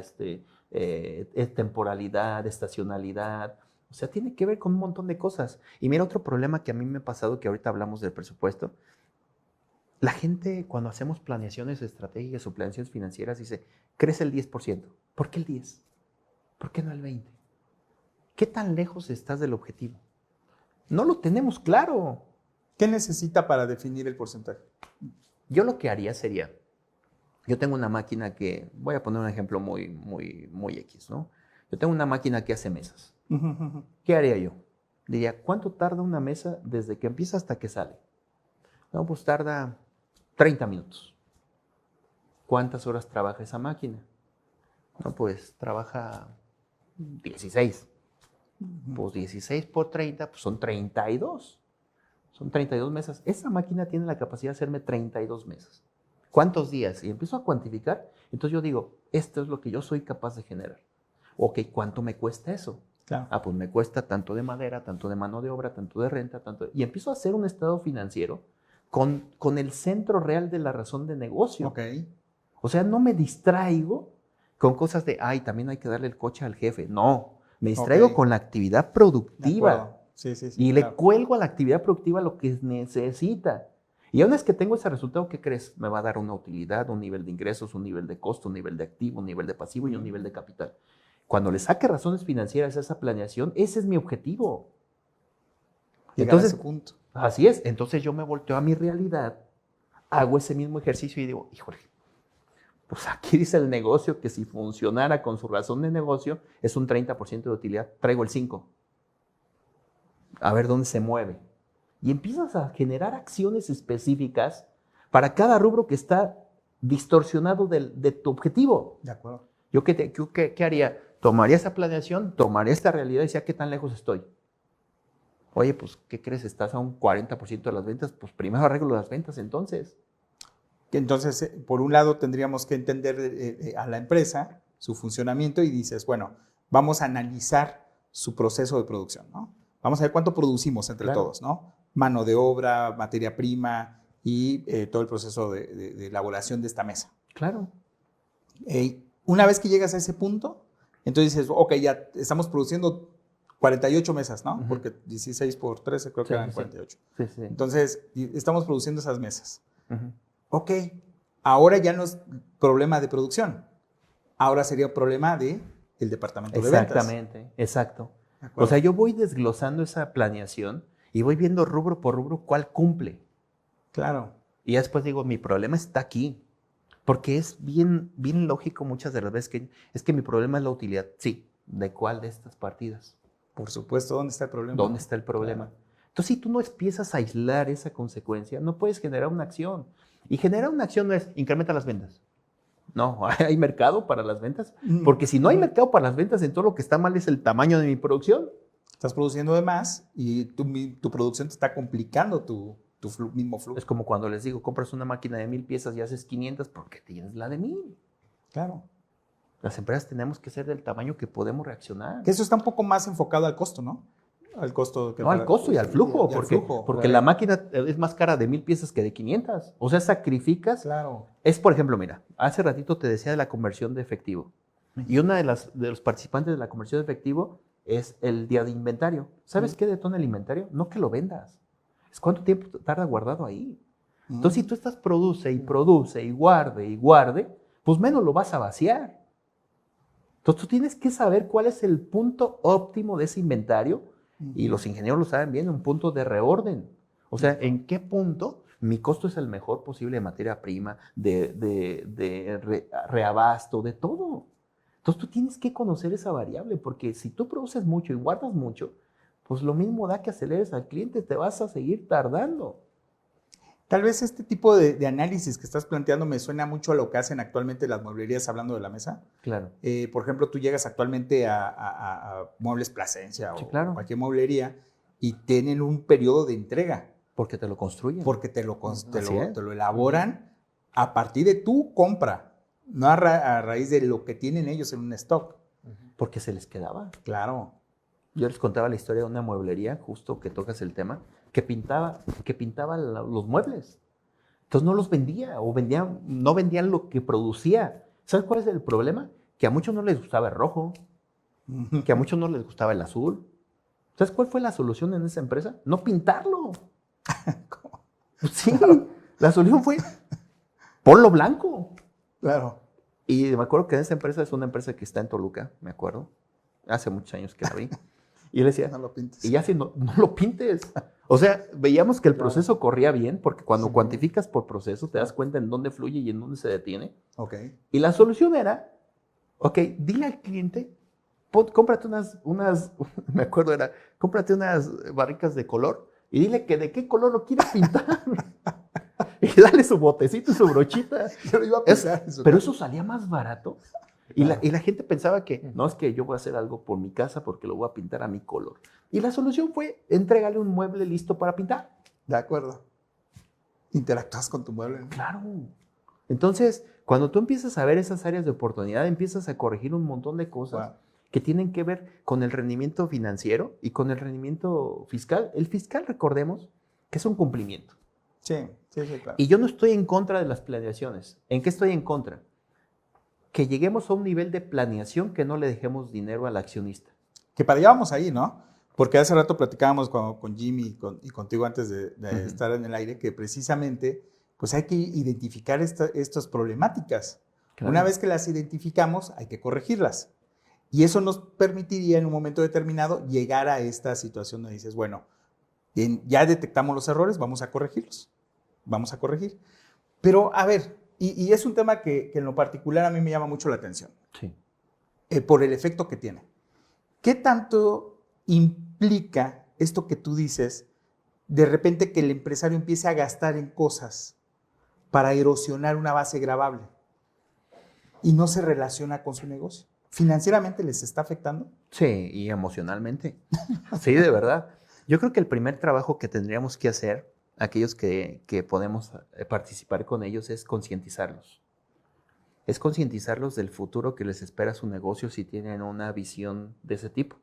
temporalidad, estacionalidad. O sea, tiene que ver con un montón de cosas. Y mira, otro problema que a mí me ha pasado, que ahorita hablamos del presupuesto, la gente cuando hacemos planeaciones estratégicas o planeaciones financieras dice, crece el 10%. ¿Por qué el 10? ¿Por qué no el 20? ¿Qué tan lejos estás del objetivo? No lo tenemos claro. ¿Qué necesita para definir el porcentaje? Yo lo que haría sería, yo tengo una máquina que, voy a poner un ejemplo muy X, ¿no? Yo tengo una máquina que hace mesas. ¿Qué haría yo? Diría, ¿cuánto tarda una mesa desde que empieza hasta que sale? No, pues tarda 30 minutos. ¿Cuántas horas trabaja esa máquina? No, pues trabaja 16. Pues 16 por 30, pues son 32. Son 32 mesas. Esa máquina tiene la capacidad de hacerme 32 mesas. ¿Cuántos días? Y empiezo a cuantificar. Entonces yo digo, esto es lo que yo soy capaz de generar. Ok, ¿cuánto me cuesta eso? Claro. Ah, pues me cuesta tanto de madera, tanto de mano de obra, tanto de renta, tanto... Y empiezo a hacer un estado financiero con el centro real de la razón de negocio. Ok. O sea, no me distraigo con cosas de, ay, también hay que darle el coche al jefe. No, me distraigo con la actividad productiva. Sí, sí, sí. Y le cuelgo a la actividad productiva lo que necesita. Y una vez que tengo ese resultado, ¿qué crees? Me va a dar una utilidad, un nivel de ingresos, un nivel de costo, un nivel de activo, un nivel de pasivo y un nivel de capital. Cuando le saque razones financieras a esa planeación, ese es mi objetivo. Entonces, a ese punto. Así es. Entonces yo me volteo a mi realidad, hago ese mismo ejercicio y digo, híjole, pues aquí dice el negocio que si funcionara con su razón de negocio es un 30% de utilidad, traigo el 5%. A ver dónde se mueve. Y empiezas a generar acciones específicas para cada rubro que está distorsionado de tu objetivo. De acuerdo. ¿Yo qué haría? Tomaría esa planeación, tomaría esta realidad y decía, ¿qué tan lejos estoy? Oye, pues, ¿qué crees? Estás a un 40% de las ventas, pues primero arreglo las ventas entonces. Entonces, por un lado tendríamos que entender a la empresa, su funcionamiento y dices, bueno, vamos a analizar su proceso de producción, ¿no? Vamos a ver cuánto producimos entre todos, ¿no? Mano de obra, materia prima y todo el proceso de elaboración de esta mesa. Claro. Una vez que llegas a ese punto, entonces dices, ok, ya estamos produciendo 48 mesas, ¿no? Porque 16 por 13 creo que eran 48. Sí. Entonces, estamos produciendo esas mesas. Ok, ahora ya no es problema de producción. Ahora sería un problema del departamento de ventas. Exactamente, exacto. O sea, yo voy desglosando esa planeación y voy viendo rubro por rubro cuál cumple. Claro. Y ya después digo, mi problema está aquí. Porque es bien lógico muchas de las veces que es que mi problema es la utilidad. Sí, ¿de cuál de estas partidas? Por supuesto, ¿dónde está el problema? ¿Dónde está el problema? Claro. Entonces, si tú no empiezas a aislar esa consecuencia, no puedes generar una acción. Y generar una acción no es incrementa las ventas. No, ¿hay mercado para las ventas? Porque si no hay mercado para las ventas, entonces lo que está mal es el tamaño de mi producción. Estás produciendo de más y tu producción te está complicando tu mismo flujo. Es como cuando les digo, compras una máquina de 1000 piezas y haces 500 porque tienes la de 1000. Claro. Las empresas tenemos que ser del tamaño que podemos reaccionar. Que eso está un poco más enfocado al costo, ¿no? Al costo. No, al costo y al flujo. Porque la máquina es más cara de 1000 piezas que de 500. O sea, sacrificas. Claro. Es, por ejemplo, mira, hace ratito te decía de la conversión de efectivo. Y una de los participantes de la conversión de efectivo es el día de inventario. ¿Sabes qué detona el inventario? No que lo vendas. Es cuánto tiempo tarda guardado ahí. Entonces, si tú estás produce y guarde, pues menos lo vas a vaciar. Entonces, tú tienes que saber cuál es el punto óptimo de ese inventario y los ingenieros lo saben bien, un punto de reorden. O sea, ¿en qué punto mi costo es el mejor posible de materia prima, de reabasto, de todo? Entonces, tú tienes que conocer esa variable porque si tú produces mucho y guardas mucho, pues lo mismo da que aceleres al cliente, te vas a seguir tardando. Tal vez este tipo de análisis que estás planteando me suena mucho a lo que hacen actualmente las mueblerías hablando de la mesa. Claro. Por ejemplo, tú llegas actualmente a Muebles Plasencia o claro. cualquier mueblería y tienen un periodo de entrega. Porque te lo construyen. Porque te lo Así es. elaboran a partir de tu compra, no a raíz de lo que tienen ellos en un stock. Porque se les quedaba. Claro. Yo les contaba la historia de una mueblería, justo que tocas el tema, que pintaba los muebles. Entonces no los vendía o no vendían lo que producía. ¿Sabes cuál es el problema? Que a muchos no les gustaba el rojo, que a muchos no les gustaba el azul. ¿Sabes cuál fue la solución en esa empresa? No pintarlo. ¿Cómo? Sí, la solución fue ponlo blanco. Claro. Y me acuerdo que esa empresa es una empresa que está en Toluca, me acuerdo. Hace muchos años que la vi. Y le decía, No lo pintes. y ya si no lo pintes. O sea, veíamos que el proceso corría bien, porque cuando cuantificas por proceso te das cuenta en dónde fluye y en dónde se detiene. Ok. Y la solución era, ok, dile al cliente, cómprate me acuerdo era, cómprate unas barricas de color y dile que de qué color lo quieres pintar. Y dale su botecito y su brochita. Yo lo iba a pensar. Pero eso salía más barato. Y la gente pensaba que, no, es que yo voy a hacer algo por mi casa porque lo voy a pintar a mi color. Y la solución fue, entrégale un mueble listo para pintar. De acuerdo. Interactúas con tu mueble. Claro. Entonces, cuando tú empiezas a ver esas áreas de oportunidad, empiezas a corregir un montón de cosas que tienen que ver con el rendimiento financiero y con el rendimiento fiscal. El fiscal, recordemos, que es un cumplimiento. Sí, claro. Y yo no estoy en contra de las planeaciones. ¿En qué estoy en contra? Que lleguemos a un nivel de planeación que no le dejemos dinero al accionista. Que para allá vamos ahí, ¿no? Porque hace rato platicábamos con Jimmy y contigo antes de estar en el aire, que precisamente pues hay que identificar estas problemáticas. Claro. Una vez que las identificamos, hay que corregirlas. Y eso nos permitiría en un momento determinado llegar a esta situación donde dices, bueno, ya detectamos los errores, vamos a corregirlos. Vamos a corregir. Pero, a ver, y es un tema que en lo particular a mí me llama mucho la atención. Sí. Por el efecto que tiene. ¿Qué tanto implica esto que tú dices, de repente que el empresario empiece a gastar en cosas para erosionar una base gravable y no se relaciona con su negocio? ¿Financieramente les está afectando? Sí, y emocionalmente. Sí, de verdad. Yo creo que el primer trabajo que tendríamos que hacer, aquellos que podemos participar con ellos, es concientizarlos. Es concientizarlos del futuro que les espera su negocio si tienen una visión de ese tipo.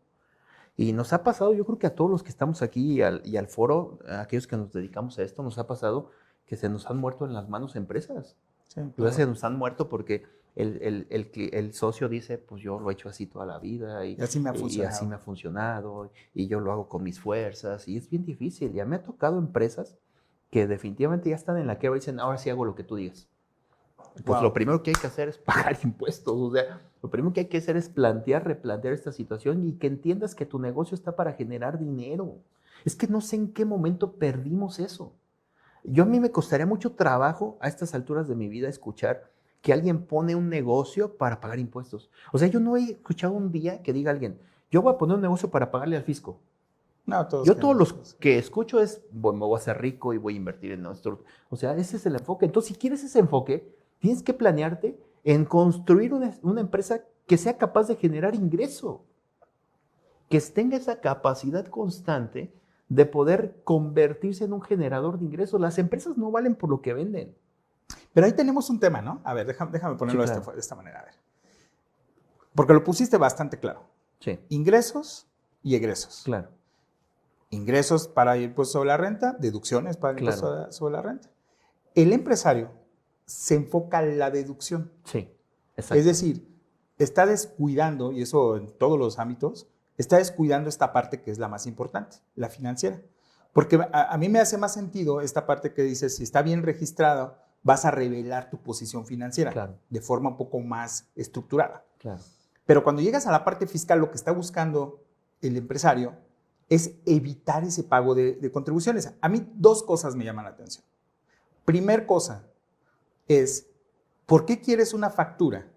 Y nos ha pasado, yo creo que a todos los que estamos aquí y al foro, a aquellos que nos dedicamos a esto, nos ha pasado que se nos han muerto en las manos empresas. Sí, claro. Se nos han muerto porque el socio dice, pues yo lo he hecho así toda la vida y así me ha funcionado y yo lo hago con mis fuerzas y es bien difícil. Ya me ha tocado empresas que definitivamente ya están en la quiebra y dicen, ahora sí hago lo que tú digas. Pues lo primero que hay que hacer es pagar impuestos. O sea, lo primero que hay que hacer es replantear esta situación y que entiendas que tu negocio está para generar dinero. Es que no sé en qué momento perdimos eso. A mí me costaría mucho trabajo a estas alturas de mi vida escuchar que alguien pone un negocio para pagar impuestos. O sea, yo no he escuchado un día que diga alguien, yo voy a poner un negocio para pagarle al fisco. No, todos los que escucho es, bueno, me voy a hacer rico y voy a invertir en nuestro. O sea, ese es el enfoque. Entonces, si quieres ese enfoque, tienes que planearte en construir una empresa que sea capaz de generar ingreso, que tenga esa capacidad constante de poder convertirse en un generador de ingresos. Las empresas no valen por lo que venden. Pero ahí tenemos un tema, ¿no? A ver, déjame ponerlo sí, claro. de esta manera. A ver. Porque lo pusiste bastante claro. Sí. Ingresos y egresos. Claro. Ingresos para el impuesto sobre la renta, deducciones para el impuesto sobre la renta. El empresario se enfoca en la deducción. Sí, exacto. Es decir, está descuidando, y eso en todos los ámbitos, está descuidando esta parte que es la más importante, la financiera. Porque a mí me hace más sentido esta parte que dices, si está bien registrado, vas a revelar tu posición financiera de forma un poco más estructurada. Claro. Pero cuando llegas a la parte fiscal, lo que está buscando el empresario es evitar ese pago de contribuciones. A mí dos cosas me llaman la atención. Primer cosa es, ¿por qué quieres una factura?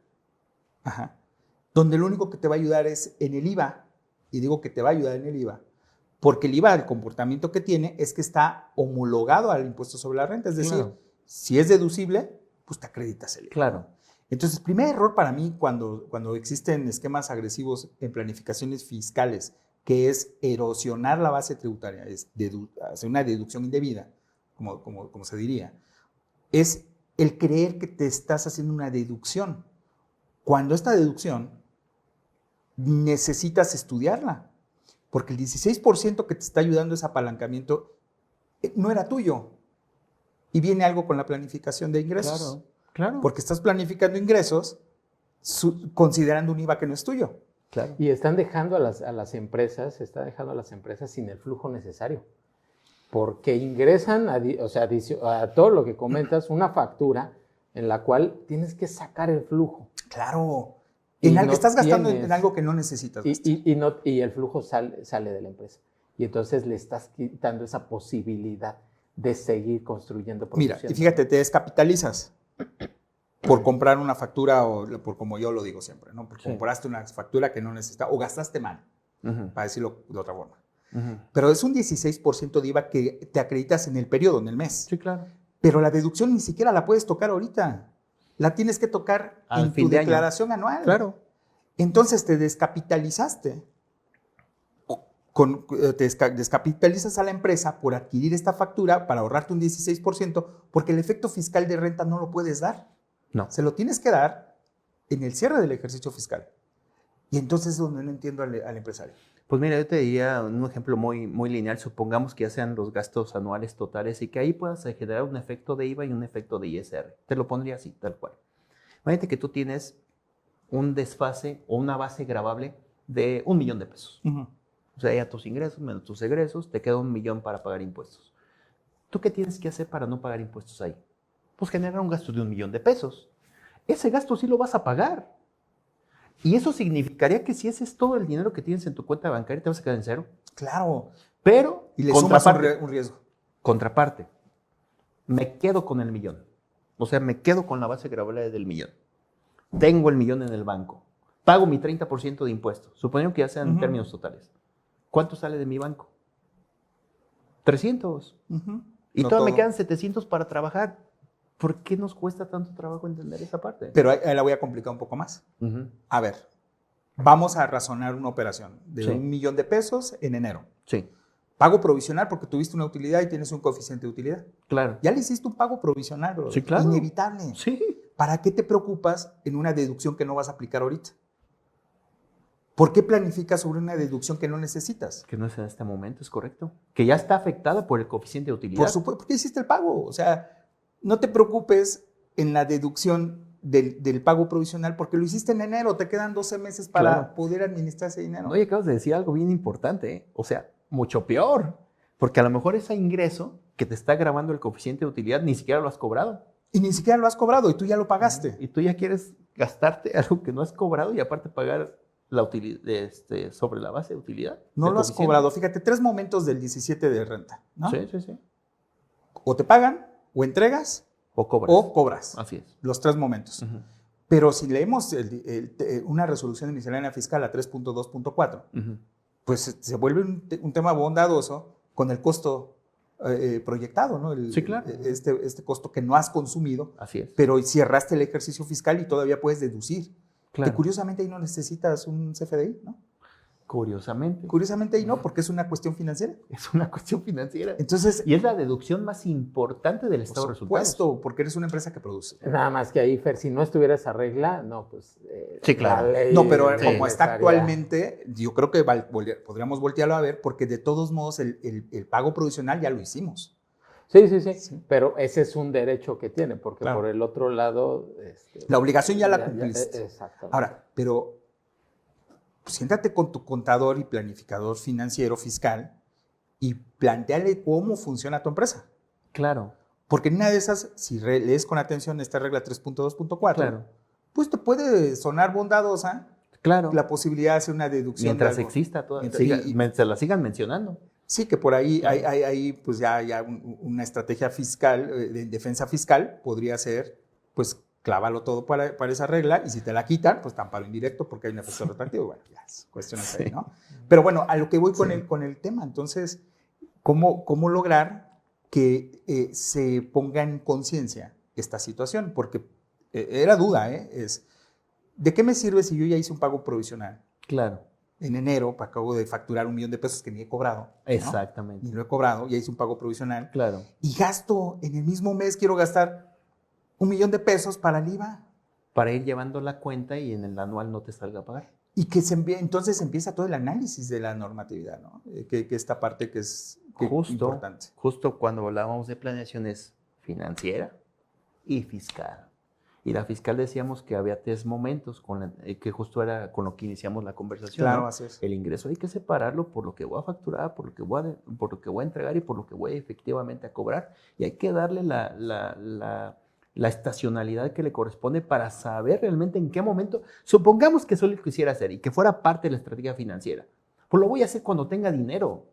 Donde lo único que te va a ayudar es en el IVA, y digo que te va a ayudar en el IVA, porque el IVA, el comportamiento que tiene es que está homologado al impuesto sobre la renta, es decir, si es deducible, pues te acreditas el IVA. Claro. Entonces, primer error para mí cuando existen esquemas agresivos en planificaciones fiscales que es erosionar la base tributaria, es hacer una deducción indebida, como se diría, es el creer que te estás haciendo una deducción, cuando esta deducción necesitas estudiarla, porque el 16% que te está ayudando ese apalancamiento no era tuyo, y viene algo con la planificación de ingresos. Claro. Porque estás planificando ingresos considerando un IVA que no es tuyo. Claro. Y están dejando a las empresas sin el flujo necesario. Porque ingresan, a todo lo que comentas, una factura en la cual tienes que sacar el flujo. Claro. Y En algo no estás gastando tienes- en algo que no necesitas. Y el flujo sale de la empresa. Y entonces le estás quitando esa posibilidad de seguir construyendo producción. Mira, y fíjate, te descapitalizas por comprar una factura o por como yo lo digo siempre, ¿no? Porque Sí. compraste una factura que no necesitas o gastaste mal, Ujú. para decirlo de otra forma. Ujú. Pero es un 16% de IVA que te acreditas en el periodo, en el mes. Sí, claro. Pero la deducción ni siquiera la puedes tocar ahorita. La tienes que tocar Al en fin tu de año. declaración anual. Claro. Entonces te descapitalizaste. Descapitalizas a la empresa por adquirir esta factura para ahorrarte un 16%, porque el efecto fiscal de renta no lo puedes dar. No. Se lo tienes que dar en el cierre del ejercicio fiscal. Y entonces es donde no entiendo al empresario. Pues mira, yo te diría un ejemplo muy lineal. Supongamos que ya sean los gastos anuales totales y que ahí puedas generar un efecto de IVA y un efecto de ISR. Te lo pondría así, tal cual. Imagínate que tú tienes un desfase o una base gravable de $1,000,000. O sea, ya tus ingresos menos tus egresos, te queda $1,000,000 para pagar impuestos. ¿Tú qué tienes que hacer para no pagar impuestos ahí? Pues generar un gasto de $1,000,000. Ese gasto sí lo vas a pagar. Y eso significaría que si ese es todo el dinero que tienes en tu cuenta bancaria, te vas a quedar en cero. Claro. Pero, Y le sumas un riesgo. contraparte, me quedo con el millón. O sea, me quedo con la base gravable del millón. Tengo el millón en el banco. Pago mi 30% de impuestos. Suponiendo que ya sean en términos totales. ¿Cuánto sale de mi banco? 300. Y No todavía me todo. quedan 700 para trabajar. ¿Por qué nos cuesta tanto trabajo entender esa parte? Pero ahí la voy a complicar un poco más. Ujú. A ver, vamos a razonar una operación de Sí. $1,000,000 en enero. Sí, Pago provisional porque tuviste una utilidad y tienes un coeficiente de utilidad. claro. Ya le hiciste un pago provisional, bro. Sí, claro. Inevitable. Sí. ¿Para qué te preocupas en una deducción que no vas a aplicar ahorita? ¿Por qué planificas sobre una deducción que no necesitas? Que no es en este momento, es correcto. Que ya está afectada por el coeficiente de utilidad. Por supuesto, porque hiciste el pago. O sea, no te preocupes en la deducción del pago provisional porque lo hiciste en enero. Te quedan 12 meses para Claro. poder administrar ese dinero. No, y acabas de decir algo bien importante, ¿eh? O sea, mucho peor. Porque a lo mejor ese ingreso que te está grabando el coeficiente de utilidad ni siquiera lo has cobrado. Y ni siquiera lo has cobrado y tú ya lo pagaste. Y tú ya quieres gastarte algo que no has cobrado y aparte pagar la utilidad, sobre la base de utilidad. No del lo has coeficiente. cobrado. Fíjate, 3 momentos del 17 de renta, ¿no? Sí, sí, sí. O te pagan, o entregas, O cobras. o cobras. Así es. Los 3 momentos. Ujú. Pero si leemos una resolución de miscelánea fiscal a 3.2.4, Ujú. pues se vuelve un tema bondadoso con el costo proyectado, ¿no? Sí, claro. Este costo que no has consumido, Así es. pero cerraste el ejercicio fiscal y todavía puedes deducir. Claro. Que curiosamente ahí no necesitas un CFDI, ¿no? Curiosamente. Curiosamente ahí no, porque es una cuestión financiera. Es una cuestión financiera. Entonces, Y es la deducción más importante del estado de por resultados. supuesto, porque eres una empresa que produce. Nada más que ahí, Fer, si no estuviera esa regla, no, pues... Sí, claro. la ley No, pero Sí. como está estaría- actualmente, yo creo que podríamos voltearlo a ver, porque de todos modos el pago provisional ya lo hicimos. Sí, pero ese es un derecho que tiene, porque Claro. por el otro lado... La obligación ya la cumpliste. Exactamente. Ahora, pero pues, siéntate con tu contador y planificador financiero fiscal y planteale cómo funciona tu empresa. Claro, Porque en una de esas, si lees con atención esta regla 3.2.4, claro, pues te puede sonar bondadosa claro. la posibilidad de hacer una deducción. Mientras de algo. exista toda, Mientras- se la sigan mencionando. Sí, que por ahí hay pues ya una estrategia fiscal, de defensa fiscal, podría ser, pues clávalo todo para esa regla y si te la quitan, pues amparo indirecto porque hay un efecto retroactivo. Bueno, ya es cuestiones ahí, ¿no? Pero bueno, a lo que voy con el tema, entonces, ¿cómo lograr que se ponga en conciencia esta situación? Porque era duda, es, ¿de qué me sirve si yo ya hice un pago provisional? Claro. en enero, acabo de facturar $1,000,000 que ni he cobrado. ¿no? Exactamente. Ni lo he cobrado, ya hice un pago provisional. Claro. Y gasto, en el mismo mes quiero gastar $1,000,000 para el IVA. Para ir llevando la cuenta y en el anual no te salga a pagar. Y que entonces empieza todo el análisis de la normatividad, ¿no? Que esta parte que es importante. Justo cuando hablábamos de planeaciones financiera y fiscal. Y la fiscal decíamos que había 3 momentos, que justo era con lo que iniciamos la conversación. Claro, ¿no? así es. El ingreso hay que separarlo por lo que voy a facturar, por lo que voy a entregar y por lo que voy efectivamente a cobrar. Y hay que darle la estacionalidad que le corresponde para saber realmente en qué momento. Supongamos que eso lo quisiera hacer y que fuera parte de la estrategia financiera. Pues lo voy a hacer cuando tenga dinero,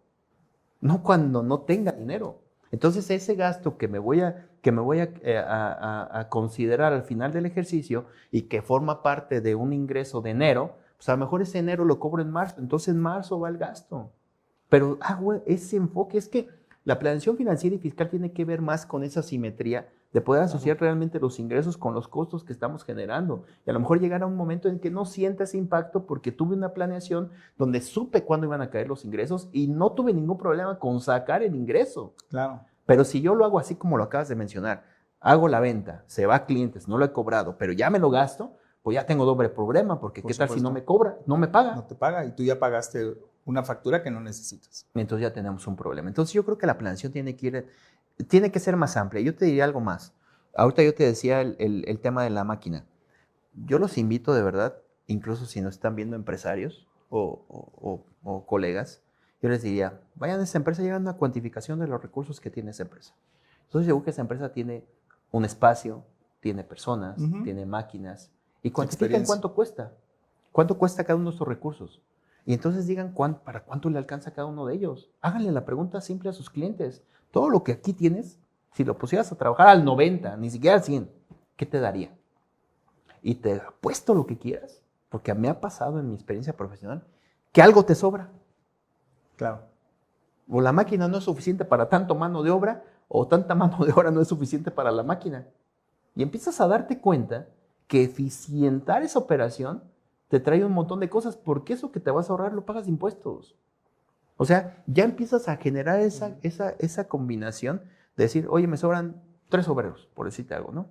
no cuando no tenga dinero. Entonces ese gasto que me voy a considerar al final del ejercicio y que forma parte de un ingreso de enero, pues a lo mejor ese enero lo cobro en marzo, entonces en marzo va el gasto. Pero ese enfoque es que la planeación financiera y fiscal tiene que ver más con esa simetría de poder asociar realmente los ingresos con los costos que estamos generando. Y a lo mejor llegar a un momento en que no sienta ese impacto porque tuve una planeación donde supe cuándo iban a caer los ingresos y no tuve ningún problema con sacar el ingreso. Claro. Pero si yo lo hago así como lo acabas de mencionar, hago la venta, se va a clientes, no lo he cobrado, pero ya me lo gasto, pues ya tengo doble problema porque ¿qué tal si no me cobra? No me paga. No te paga y tú ya pagaste una factura que no necesitas. Entonces ya tenemos un problema. Entonces yo creo que la planeación tiene que ser más amplia. Yo te diría algo más. Ahorita yo te decía el tema de la máquina. Yo los invito de verdad, incluso si nos están viendo empresarios o colegas, yo les diría, vayan a esa empresa y hagan una cuantificación de los recursos que tiene esa empresa. Entonces yo creo que esa empresa tiene un espacio, tiene personas, tiene máquinas, y cuantifiquen cuánto cuesta. ¿Cuánto cuesta cada uno de estos recursos? Y entonces digan para cuánto le alcanza a cada uno de ellos. Háganle la pregunta simple a sus clientes. Todo lo que aquí tienes, si lo pusieras a trabajar al 90, ni siquiera al 100, ¿qué te daría? Y te apuesto lo que quieras, porque me ha pasado en mi experiencia profesional, que algo te sobra. Claro. O la máquina no es suficiente para tanto mano de obra, o tanta mano de obra no es suficiente para la máquina. Y empiezas a darte cuenta que eficientar esa operación te trae un montón de cosas, porque eso que te vas a ahorrar lo pagas de impuestos. O sea, ya empiezas a generar esa combinación de decir, oye, me sobran 3 obreros, por decirte algo, ¿no?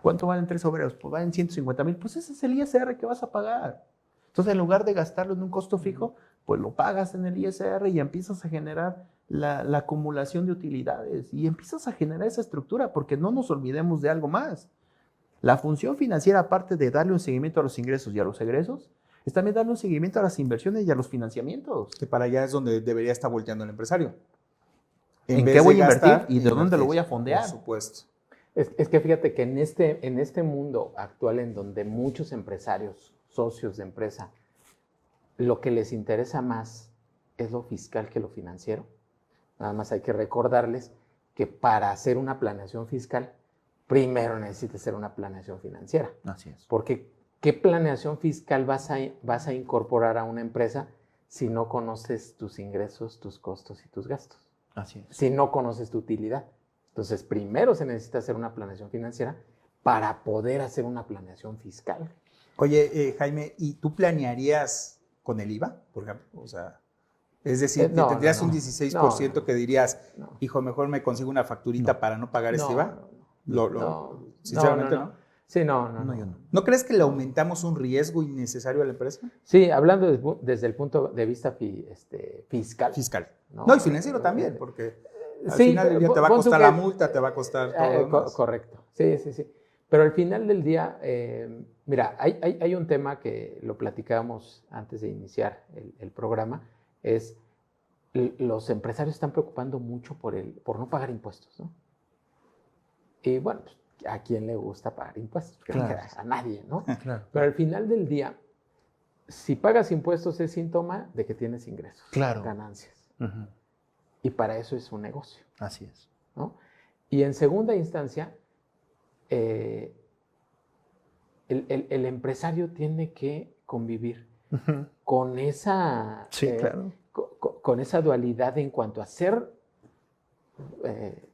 ¿Cuánto valen 3 obreros? Pues valen 150,000. Pues ese es el ISR que vas a pagar. Entonces, en lugar de gastarlo en un costo fijo, pues lo pagas en el ISR y empiezas a generar la acumulación de utilidades y empiezas a generar esa estructura, porque no nos olvidemos de algo más. La función financiera, aparte de darle un seguimiento a los ingresos y a los egresos, es también darle un seguimiento a las inversiones y a los financiamientos. Que para allá es donde debería estar volteando el empresario. ¿En qué voy a invertir y de dónde lo voy a fondear? Por supuesto. Es que fíjate que en este mundo actual en donde muchos empresarios, socios de empresa, lo que les interesa más es lo fiscal que lo financiero. Nada más hay que recordarles que para hacer una planeación fiscal, primero necesitas hacer una planeación financiera. Así es. Porque ¿qué planeación fiscal vas a incorporar a una empresa si no conoces tus ingresos, tus costos y tus gastos? Así es. Si no conoces tu utilidad. Entonces, primero se necesita hacer una planeación financiera para poder hacer una planeación fiscal. Oye, Jaime, ¿y tú planearías con el IVA, por ejemplo? O sea, es decir, ¿tendrías un 16% que dirías, hijo, mejor me consigo una facturita para no pagar este IVA? Sinceramente, ¿no? Sí, no. Yo no. ¿No crees que le aumentamos un riesgo innecesario a la empresa? Sí, hablando desde el punto de vista fiscal. Fiscal. No, y financiero también, porque al final del día te va a costar la multa, te va a costar todo. Correcto. Sí. Pero al final del día, mira, hay un tema que lo platicábamos antes de iniciar el programa, es los empresarios están preocupando mucho por no pagar impuestos, ¿no? Y bueno, pues, ¿a quién le gusta pagar impuestos? Claro. A nadie, ¿no? Claro. Pero al final del día, si pagas impuestos es síntoma de que tienes ingresos, ganancias. Uh-huh. Y para eso es un negocio. Así es. ¿No? Y en segunda instancia, el empresario tiene que convivir Uh-huh. con esa, Claro. con esa dualidad en cuanto a ser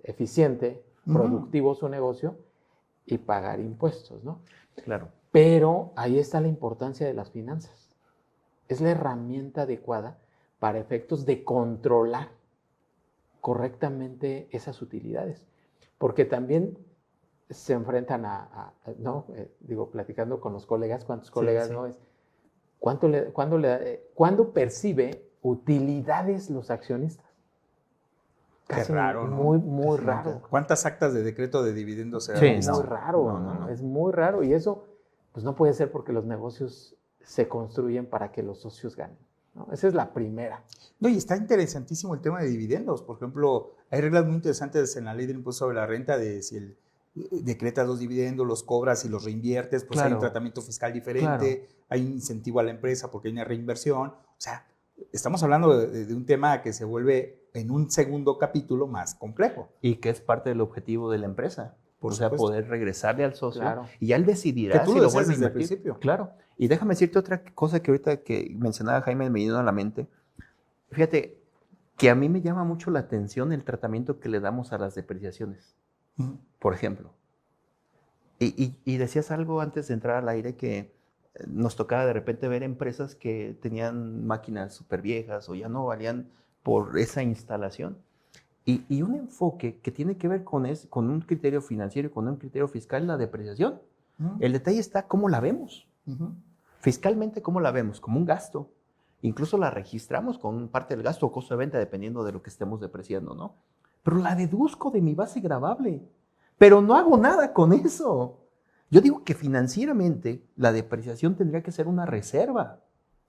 eficiente, productivo su negocio y pagar impuestos, ¿no? Claro. Pero ahí está la importancia de las finanzas. es la herramienta adecuada para efectos de controlar correctamente esas utilidades. Porque también se enfrentan ¿no? Platicando con los colegas, ¿cuántos colegas, sí. no? ¿Cuándo percibe utilidades los accionistas? Qué raro, ¿no? Muy Casi raro. nunca. ¿Cuántas actas de decreto de dividendos se Sí, han visto? Muy no. raro, No. es muy raro. Y eso, pues no puede ser porque los negocios se construyen para que los socios ganen, ¿no? Esa es la primera. No, y está interesantísimo el tema de dividendos. Por ejemplo, hay reglas muy interesantes en la ley del impuesto sobre la renta de si decretas los dividendos, los cobras y los reinviertes, pues hay un Claro. tratamiento fiscal diferente, hay un incentivo a la empresa porque hay una reinversión. O sea, estamos hablando de un tema que se vuelve en un segundo capítulo más complejo. Y que es parte del objetivo de la empresa. Por o sea, supuesto. poder regresarle al socio. Claro. Y ya él decidirá Que tú si lo lo decías vuelve a desde el invertir. principio. Claro. Y déjame decirte otra cosa que ahorita que mencionaba Jaime me vino a la mente. Fíjate que a mí me llama mucho la atención el tratamiento que le damos a las depreciaciones. Por ejemplo. Y decías algo antes de entrar al aire que nos tocaba de repente ver empresas que tenían máquinas súper viejas o ya no valían por esa instalación. Y un enfoque que tiene que ver con un criterio financiero y con un criterio fiscal es la depreciación. El detalle está cómo la vemos. Fiscalmente, ¿cómo la vemos? Como un gasto. Incluso la registramos con parte del gasto o costo de venta dependiendo de lo que estemos depreciando, ¿no? Pero la deduzco de mi base gravable. Pero no hago nada con eso. Yo digo que financieramente la depreciación tendría que ser una reserva.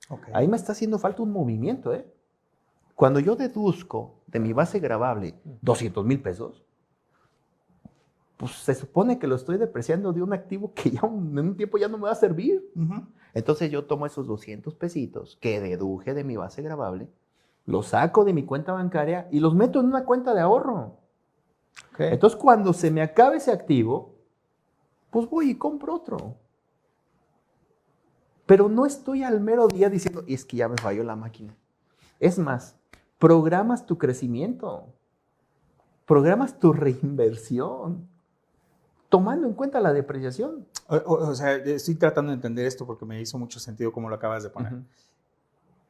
Okay. Ahí me está haciendo falta un movimiento, ¿eh? Cuando yo deduzco de mi base gravable 200,000 pesos, pues se supone que lo estoy depreciando de un activo que ya en un tiempo ya no me va a servir. Entonces yo tomo esos 200 pesitos que deduje de mi base gravable, los saco de mi cuenta bancaria y los meto en una cuenta de ahorro. Okay. Entonces cuando se me acabe ese activo, pues voy y compro otro. Pero no estoy al mero día diciendo, es que ya me falló la máquina. Es más, programas tu crecimiento, programas tu reinversión, tomando en cuenta la depreciación. O sea, estoy tratando de entender esto porque me hizo mucho sentido como lo acabas de poner.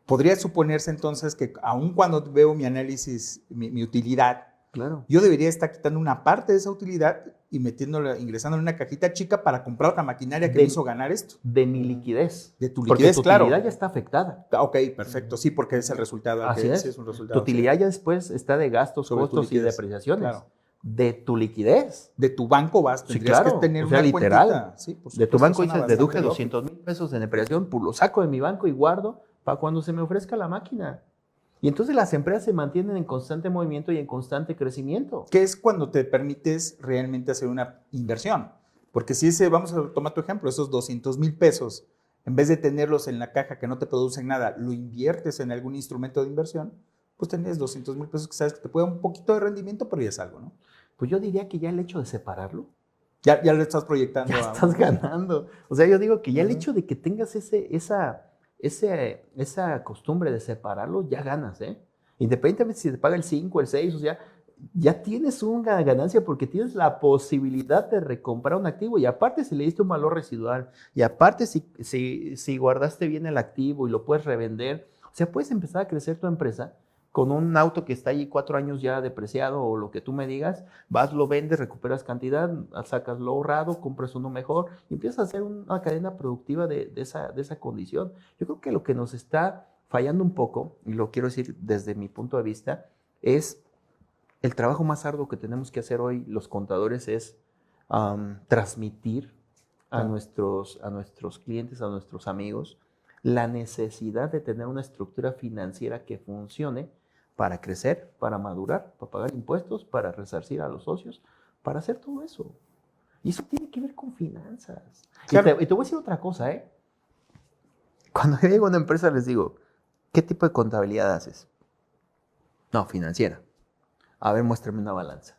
Podría suponerse entonces que aun cuando veo mi análisis, mi utilidad, Claro. yo debería estar quitando una parte de esa utilidad y ingresando en una cajita chica para comprar otra maquinaria que me hizo ganar esto. De mi liquidez. De tu Porque liquidez, tu claro. utilidad ya está afectada. Ok, perfecto. Sí, porque es el resultado. Así es. Sí, es un resultado. Tu utilidad ya después está de gastos, Sobre tu costos y liquidez. depreciaciones. Claro. De tu liquidez. De tu banco tendrías que tener o sea, una literal. cuentita. Sí, por De tu supuesto, banco suena dices, bastante deduje lógico. 200,000 pesos de depreciación, pues lo saco de mi banco y guardo para cuando se me ofrezca la máquina. Y entonces las empresas se mantienen en constante movimiento y en constante crecimiento. ¿Qué es cuando te permites realmente hacer una inversión? Porque si vamos a tomar tu ejemplo, esos 200,000 pesos, en vez de tenerlos en la caja que no te producen nada, lo inviertes en algún instrumento de inversión, pues tenés 200,000 pesos que sabes que te puede dar un poquito de rendimiento, pero ya es algo, ¿no? Pues yo diría que ya el hecho de separarlo, Ya lo estás proyectando. ya estás ganando. O sea, yo digo que ya el hecho de que tengas esa costumbre de separarlo, ya ganas, ¿eh? Independientemente si te paga el 5, el 6, o sea, ya tienes una ganancia porque tienes la posibilidad de recomprar un activo y aparte si le diste un valor residual y aparte si guardaste bien el activo y lo puedes revender, o sea, puedes empezar a crecer tu empresa con un auto que está allí 4 años ya depreciado o lo que tú me digas, vas, lo vendes, recuperas cantidad, sacas lo ahorrado, compras uno mejor y empiezas a hacer una cadena productiva de esa condición. Yo creo que lo que nos está fallando un poco, y lo quiero decir desde mi punto de vista, es el trabajo más arduo que tenemos que hacer hoy los contadores es transmitir a nuestros clientes, a nuestros amigos, la necesidad de tener una estructura financiera que funcione para crecer, para madurar, para pagar impuestos, para resarcir a los socios, para hacer todo eso. Y eso tiene que ver con finanzas. Claro. Y te voy a decir otra cosa, ¿eh? Cuando yo llego a una empresa les digo, ¿qué tipo de contabilidad haces? No, financiera. A ver, muéstrame una balanza.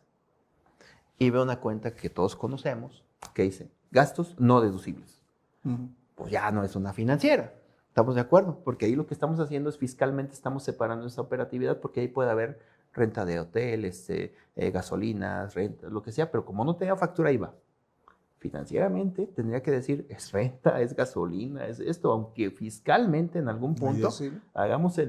Y veo una cuenta que todos conocemos, que dice, gastos no deducibles. Pues ya no es una financiera. ¿Estamos de acuerdo? Porque ahí lo que estamos haciendo es fiscalmente estamos separando esa operatividad porque ahí puede haber renta de hotel, gasolinas, renta, lo que sea, pero como no tenga factura, ahí va. Financieramente tendría que decir, es renta, es gasolina, es esto, aunque fiscalmente en algún punto hagamos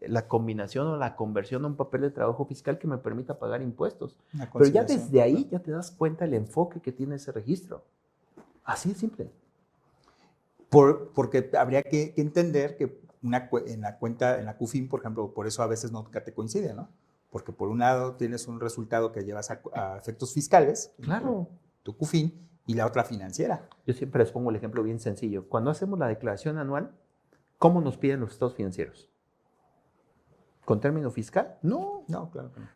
la combinación o la conversión a un papel de trabajo fiscal que me permita pagar impuestos. Pero ya desde ahí ya te das cuenta el enfoque que tiene ese registro. Así de simple. Porque habría que entender que en la cuenta, en la QFIN, por ejemplo, por eso a veces nunca te coincide, ¿no? Porque por un lado tienes un resultado que llevas a efectos fiscales, claro, tu QFIN, y la otra financiera. Yo siempre les pongo el ejemplo bien sencillo. Cuando hacemos la declaración anual, ¿cómo nos piden los estados financieros? ¿Con término fiscal? No. No, claro que no.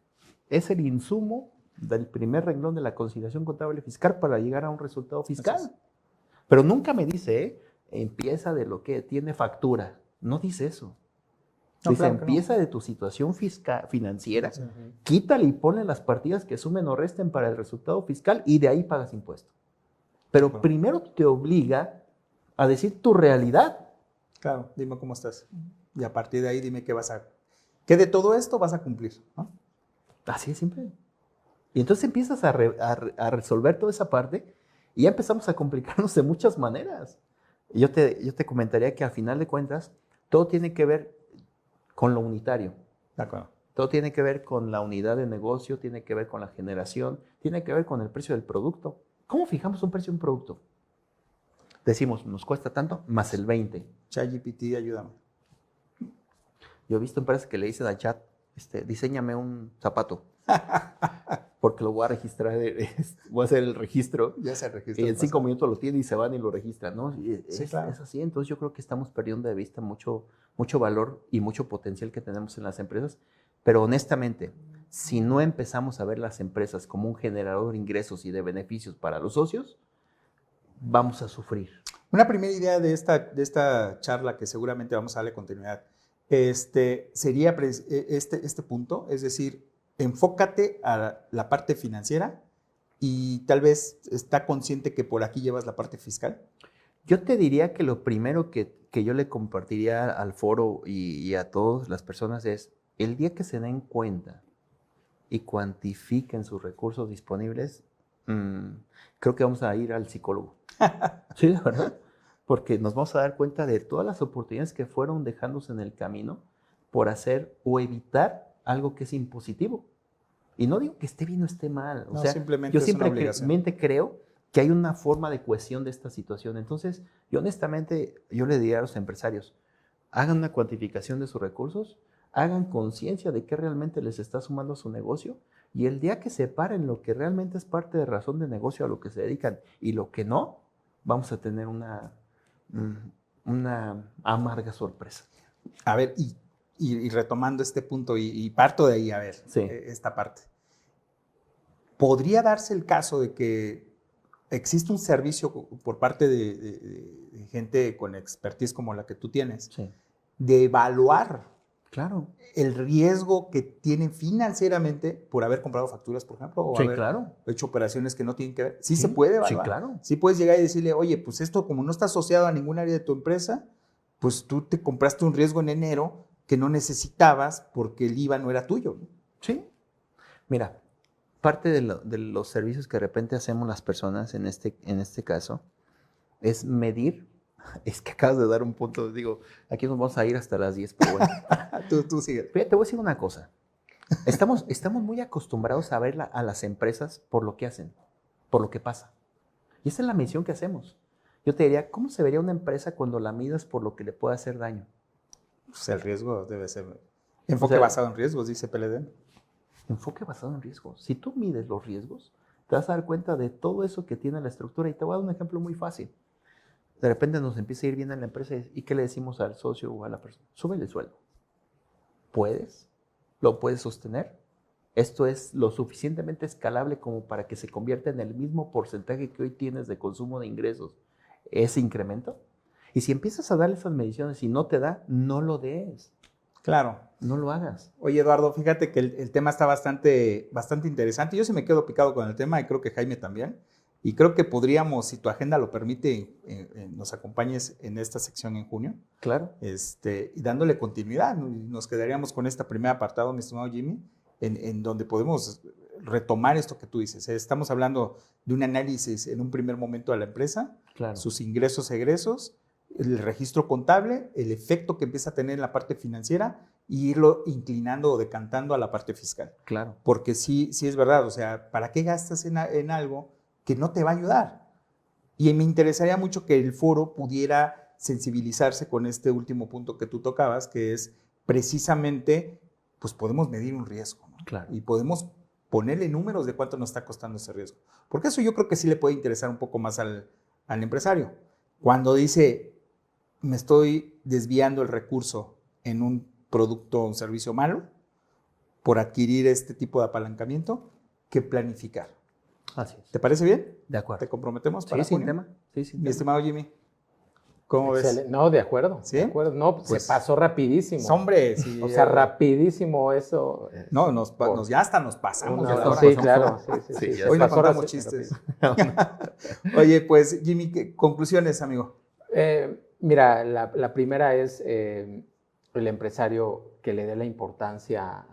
Es el insumo del primer renglón de la conciliación contable fiscal para llegar a un resultado fiscal. Pero nunca me dice, empieza de lo que tiene factura. No dice eso. No, dice, claro, empieza de tu situación financiera, quítale y ponle las partidas que sumen o resten para el resultado fiscal y de ahí pagas impuesto. Pero primero te obliga a decir tu realidad. Claro, dime cómo estás. Y a partir de ahí dime qué de todo esto vas a cumplir, ¿no? Así es simple. Y entonces empiezas a resolver toda esa parte y ya empezamos a complicarnos de muchas maneras. Y yo te comentaría que al final de cuentas todo tiene que ver con lo unitario. De acuerdo. Todo tiene que ver con la unidad de negocio, tiene que ver con la generación, tiene que ver con el precio del producto. ¿Cómo fijamos un precio de un producto? Decimos, nos cuesta tanto, más el 20. ChatGPT, ayúdame. Yo he visto empresas que le dicen al chat, diséñame un zapato. Porque lo voy a registrar, voy a hacer el registro. Ya se registra. Y en 5 minutos lo tiene y se van y lo registran, ¿no? Sí, claro. Es así. Entonces yo creo que estamos perdiendo de vista mucho valor y mucho potencial que tenemos en las empresas. Pero honestamente, si no empezamos a ver las empresas como un generador de ingresos y de beneficios para los socios, vamos a sufrir. Una primera idea de esta charla que seguramente vamos a darle continuidad, sería este punto, es decir, enfócate a la parte financiera y tal vez está consciente que por aquí llevas la parte fiscal. Yo te diría que lo primero que yo le compartiría al foro y a todas las personas es, el día que se den cuenta y cuantifiquen sus recursos disponibles, creo que vamos a ir al psicólogo. Sí, de verdad. Porque nos vamos a dar cuenta de todas las oportunidades que fueron dejándose en el camino por hacer o evitar algo que es impositivo. Y no digo que esté bien o esté mal. O sea, simplemente yo simplemente creo que hay una forma de cohesión de esta situación. Entonces, yo honestamente, yo le diría a los empresarios, hagan una cuantificación de sus recursos, hagan conciencia de qué realmente les está sumando a su negocio y el día que separen lo que realmente es parte de razón de negocio a lo que se dedican y lo que no, vamos a tener una amarga sorpresa. A ver, y retomando este punto y parto de ahí, a ver, sí. Esta parte. ¿Podría darse el caso de que existe un servicio por parte de gente con expertise como la que tú tienes, sí, de evaluar claro, el riesgo que tienen financieramente por haber comprado facturas, por ejemplo, o sí, haber claro, hecho operaciones que no tienen que ver? Sí, se puede evaluar. Sí, claro. Sí puedes llegar y decirle, oye, pues esto como no está asociado a ningún área de tu empresa, pues tú te compraste un riesgo en enero que no necesitabas porque el IVA no era tuyo, ¿no? Sí. Mira, parte de los servicios que de repente hacemos las personas en este caso es medir. Es que acabas de dar un punto, digo, aquí nos vamos a ir hasta las 10, pero bueno. Tú sigue. Fíjate, te voy a decir una cosa. Estamos muy acostumbrados a ver a las empresas por lo que hacen, por lo que pasa. Y esa es la medición que hacemos. Yo te diría, ¿cómo se vería una empresa cuando la midas por lo que le puede hacer daño? Pues el riesgo debe ser enfoque basado en riesgos, dice PLD. Enfoque basado en riesgos. Si tú mides los riesgos, te vas a dar cuenta de todo eso que tiene la estructura. Y te voy a dar un ejemplo muy fácil. De repente nos empieza a ir bien en la empresa y ¿qué le decimos al socio o a la persona? Súbele el sueldo. ¿Puedes? ¿Lo puedes sostener? Esto es lo suficientemente escalable como para que se convierta en el mismo porcentaje que hoy tienes de consumo de ingresos. ¿Ese incremento? Y si empiezas a darle esas mediciones y no te da, no lo des. Claro. No lo hagas. Oye, Eduardo, fíjate que el tema está bastante interesante. Yo sí me quedo picado con el tema y creo que Jaime también. Y creo que podríamos, si tu agenda lo permite, nos acompañes en esta sección en junio. Claro. Y dándole continuidad. Nos quedaríamos con este primer apartado, mi estimado Jimmy, en donde podemos retomar esto que tú dices. Estamos hablando de un análisis en un primer momento de la empresa, Claro. sus ingresos, egresos, el registro contable, el efecto que empieza a tener en la parte financiera y irlo inclinando o decantando a la parte fiscal. Claro. Porque sí es verdad, o sea, ¿para qué gastas en algo que no te va a ayudar? Y me interesaría mucho que el foro pudiera sensibilizarse con este último punto que tú tocabas, que es precisamente, pues podemos medir un riesgo, ¿no? Claro. Y podemos ponerle números de cuánto nos está costando ese riesgo. Porque eso yo creo que sí le puede interesar un poco más al empresario. Cuando dice, me estoy desviando el recurso en un producto o un servicio malo por adquirir este tipo de apalancamiento, que planificar. Así es. ¿Te parece bien? De acuerdo. ¿Te comprometemos para Sí, sin junio? tema. Sí, sin Mi tema. estimado Jimmy, ¿cómo Excelente. ves? No, de acuerdo. ¿Sí? De acuerdo. No, Pues, se pasó rapidísimo. Hombre, sí. O sea, rapidísimo eso. No, ya hasta nos pasamos. Una de la hora. hora. Sí, claro. Sí, Sí, ya se Hoy no pasó contamos rápido. chistes. Oye, pues Jimmy, ¿qué conclusiones, amigo? Mira, la primera es el empresario que le dé la importancia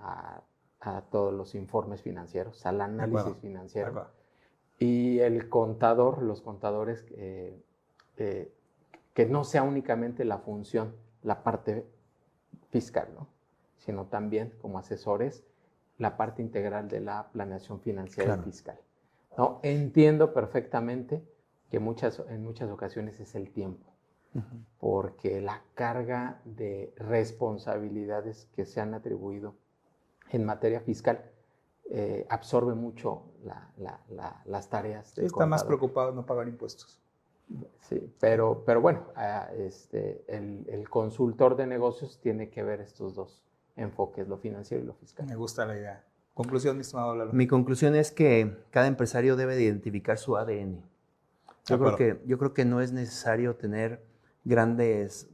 a todos los informes financieros, al análisis acuerdo, financiero. De acuerdo. Y el contador, los contadores, que no sea únicamente la función, la parte fiscal, ¿no? Sino también como asesores, la parte integral de la planeación financiera Claro. y fiscal. ¿No? Entiendo perfectamente que en muchas ocasiones es el tiempo, porque la carga de responsabilidades que se han atribuido en materia fiscal absorbe mucho las tareas Sí, del está más contador. preocupado en no pagar impuestos. Sí, pero bueno, el consultor de negocios tiene que ver estos dos enfoques, lo financiero y lo fiscal. Me gusta la idea. Conclusión, mi estimado Lalo. Mi conclusión es que cada empresario debe de identificar su ADN. Yo creo que no es necesario tener grandes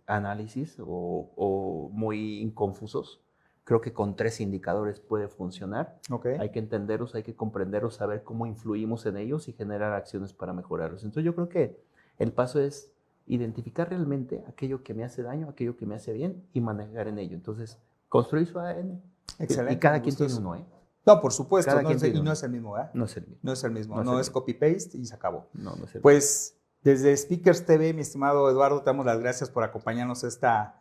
análisis o muy confusos. Creo que con 3 indicadores puede funcionar. Okay. Hay que entenderlos, hay que comprenderlos, saber cómo influimos en ellos y generar acciones para mejorarlos. Entonces yo creo que el paso es identificar realmente aquello que me hace daño, aquello que me hace bien y manejar en ello. Entonces, construir su ADN. Excelente. Y cada me quien gusta tiene eso. uno, ¿eh? No, por supuesto. Cada No quien es, tiene y no uno. es el mismo, ¿verdad? No es el mismo. No es el mismo. No es No el es mismo. copy-paste y se acabó. No es el mismo. Pues desde Speakers TV, mi estimado Eduardo, te damos las gracias por acompañarnos esta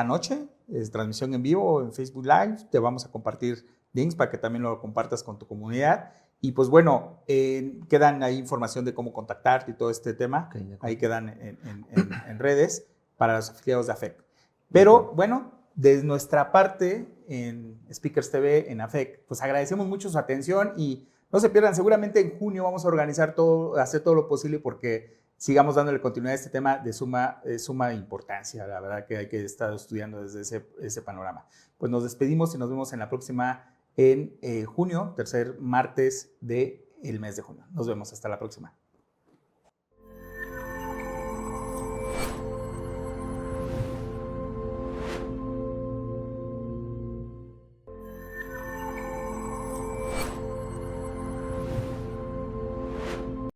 noche. Es transmisión en vivo en Facebook Live. Te vamos a compartir links para que también lo compartas con tu comunidad. Y pues bueno, quedan ahí información de cómo contactarte y todo este tema. Ok, de acuerdo. Ahí quedan en redes para los afiliados de AFEC. Pero bueno, desde nuestra parte en Speakers TV, en AFEC, pues agradecemos mucho su atención y no se pierdan, seguramente en junio vamos a organizar todo, hacer todo lo posible porque sigamos dándole continuidad a este tema de suma importancia. La verdad que hay que estar estudiando desde ese panorama. Pues nos despedimos y nos vemos en la próxima en junio, tercer martes del mes de junio. Nos vemos, hasta la próxima.